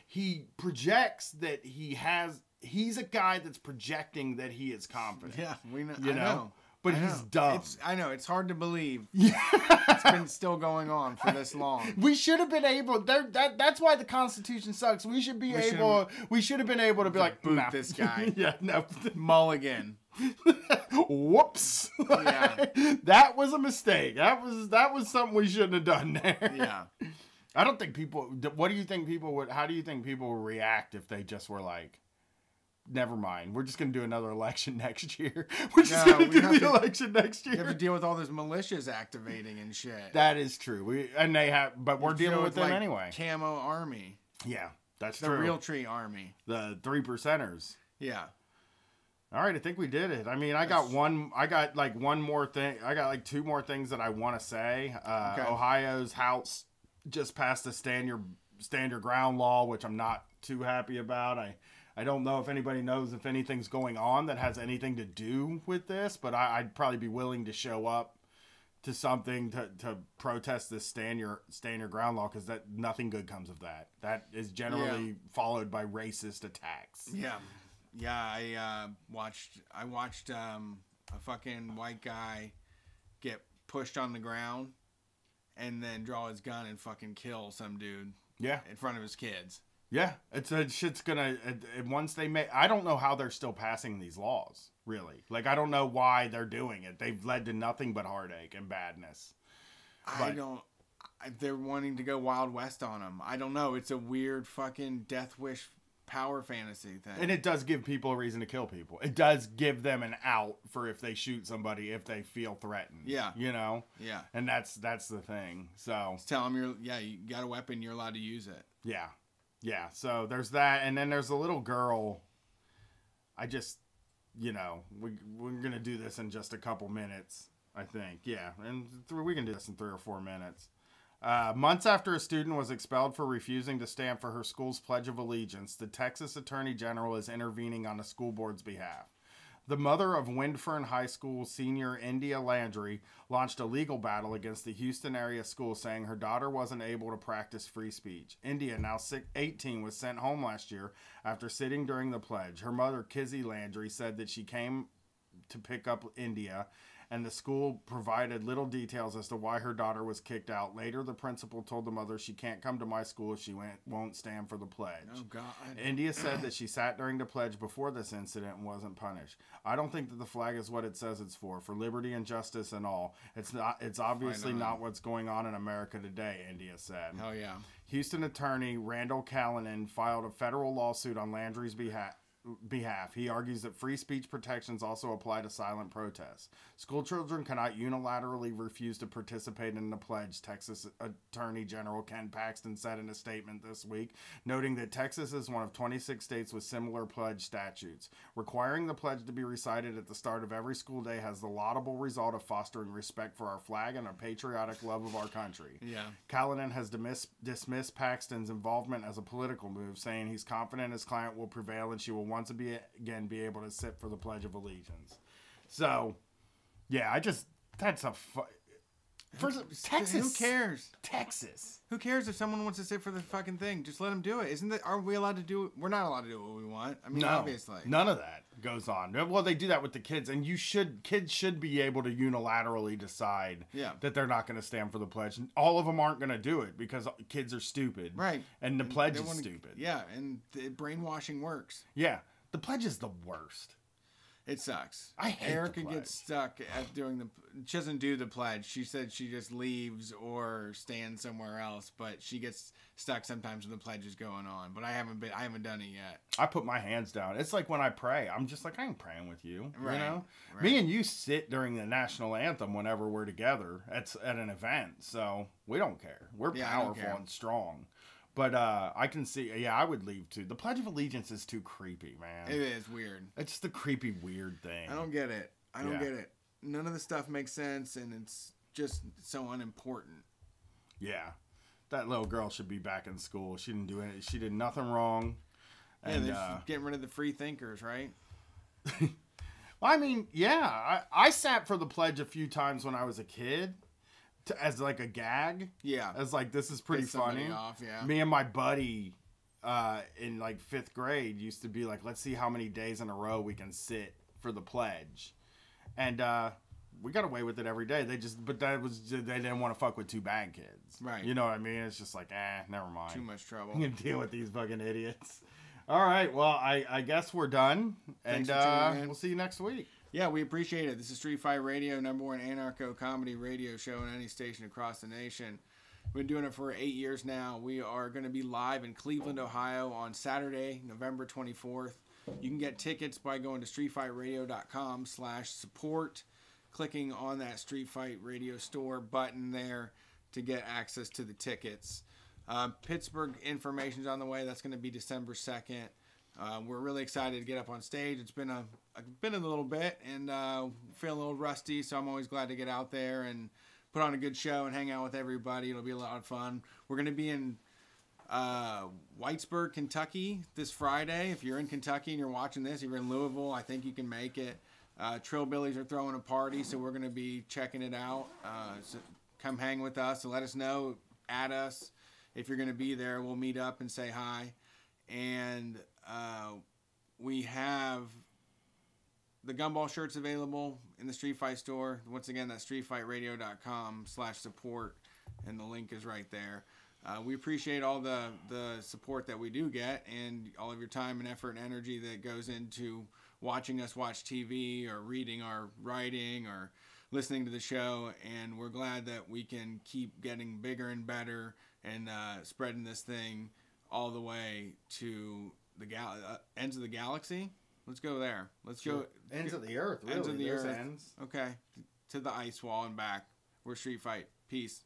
he projects that he's a guy that's projecting that he is confident. Yeah, we know. You I know? But he's dumb. I know. It's hard to believe. Yeah. It's been still going on for this long. We should have been able. That's why the Constitution sucks. We should have been able to be like, boot nah. this guy. Yeah, no. Mulligan. Whoops. Yeah. That was a mistake. That was something we shouldn't have done there. Yeah. I don't think people. What do you think people would? How do you think people would react if they just were like, never mind. We're just gonna do another election next year. We're just gonna do the election next year. You have to deal with all those militias activating and shit. That is true. We're dealing with them anyway. Camo army. Yeah, that's the true. Real Tree army. The 3%ers. Yeah. All right, I think we did it. I mean, I got one more thing. I got like two more things that I want to say. Okay. Ohio's House just passed the stand your ground law, which I'm not too happy about. I don't know if anybody knows if anything's going on that has anything to do with this, but I'd probably be willing to show up to something to protest this stand your ground law, because that nothing good comes of that. That is generally followed by racist attacks. Yeah. Yeah, I watched a fucking white guy get pushed on the ground and then draw his gun and fucking kill some dude. Yeah. In front of his kids. Yeah, shit's gonna once they make. I don't know how they're still passing these laws. Really, like I don't know why they're doing it. They've led to nothing but heartache and badness. They're wanting to go Wild West on them. I don't know. It's a weird fucking death wish power fantasy thing. And it does give people a reason to kill people. It does give them an out for if they shoot somebody, if they feel threatened. Yeah. You know? Yeah. And that's the thing. So just tell them you got a weapon, you're allowed to use it. Yeah. Yeah. So there's that. And then there's a little girl. I just, we're going to do this in just a couple minutes, I think. Yeah. And we can do this in 3 or 4 minutes. Months after a student was expelled for refusing to stand for her school's Pledge of Allegiance, the Texas Attorney General is intervening on the school board's behalf. The mother of Windfern High School senior India Landry launched a legal battle against the Houston area school, saying her daughter wasn't able to practice free speech. India, now 18, was sent home last year after sitting during the pledge. Her mother, Kizzy Landry, said that she came to pick up India, and the school provided little details as to why her daughter was kicked out. Later, the principal told the mother she can't come to my school if she won't stand for the pledge. Oh, God. India said that she sat during the pledge before this incident and wasn't punished. I don't think that the flag is what it says it's for liberty and justice and all. It's not. It's obviously not what's going on in America today, India said. Hell yeah. Houston attorney Randall Callanan filed a federal lawsuit on Landry's behalf. He argues that free speech protections also apply to silent protests. School children cannot unilaterally refuse to participate in the pledge, Texas Attorney General Ken Paxton said in a statement this week, noting that Texas is one of 26 states with similar pledge statutes. Requiring the pledge to be recited at the start of every school day has the laudable result of fostering respect for our flag and a patriotic love of our country. Yeah. Callanan has dismissed Paxton's involvement as a political move, saying he's confident his client will prevail and she will once again be able to sit for the Pledge of Allegiance. So, yeah, that's a Texas. Who cares? Texas. Who cares if someone wants to sit for the fucking thing? Just let them do it. Are we allowed to do it? We're not allowed to do what we want. I mean, obviously. None of that goes on. Well, they do that with the kids, and kids should be able to unilaterally decide that they're not going to stand for the pledge. And all of them aren't going to do it because kids are stupid. Right. And the pledge is stupid. Yeah, and the brainwashing works. Yeah. The pledge is the worst. It sucks. I hate Erica the pledge. gets stuck at doing she doesn't do the pledge. She said she just leaves or stands somewhere else, but she gets stuck sometimes when the pledge is going on. But I haven't done it yet. I put my hands down. It's like when I pray. I'm just like, I ain't praying with you. Right. You know? Right. Me and you sit during the national anthem whenever we're together at an event. So we don't care. We're powerful and strong. But I can see, I would leave too. The Pledge of Allegiance is too creepy, man. It is weird. It's just the creepy, weird thing. I don't get it. I don't get it. None of the stuff makes sense, and it's just so unimportant. Yeah. that little girl should be back in school. She didn't do anything. She did nothing wrong. And, they're just getting rid of the free thinkers, right? I mean, yeah. I sat for the pledge a few times when I was a kid as like a gag. Yeah. As like, this is pretty funny. Off, yeah. Me and my buddy in like 5th grade used to be like, let's see how many days in a row we can sit for the pledge. And we got away with it every day. They didn't want to fuck with 2 bad kids. Right. You know what I mean? It's just like, never mind. Too much trouble. I'm going to deal with these fucking idiots. All right. Well, I guess we're done. Thanks And we'll see you next week. Yeah, we appreciate it. This is Street Fight Radio, #1 anarcho comedy radio show on any station across the nation. We've been doing it for 8 years now. We are going to be live in Cleveland, Ohio on Saturday, November 24th. You can get tickets by going to streetfightradio.com/support, clicking on that Street Fight Radio store button there to get access to the tickets. Pittsburgh information's on the way. That's going to be December 2nd. We're really excited to get up on stage. It's been a little bit and feel a little rusty, so I'm always glad to get out there and put on a good show and hang out with everybody. It'll be a lot of fun. We're going to be in Whitesburg, Kentucky this Friday. If you're in Kentucky and you're watching this, if you're in Louisville, I think you can make it. Trillbillies are throwing a party, so we're going to be checking it out. So come hang with us and let us know. Add us if you're going to be there. We'll meet up and say hi. And we have the Gumball shirts available in the Street Fight store. Once again, that's streetfightradio.com/support, and the link is right there. We appreciate all the support that we do get and all of your time and effort and energy that goes into watching us watch TV or reading our writing or listening to the show. And we're glad that we can keep getting bigger and better and spreading this thing all the way to the ends of the galaxy. Let's go there. Let's go ends of the earth. Really, ends of the earth. Ends. Okay, to the ice wall and back. We're Street Fight. Peace.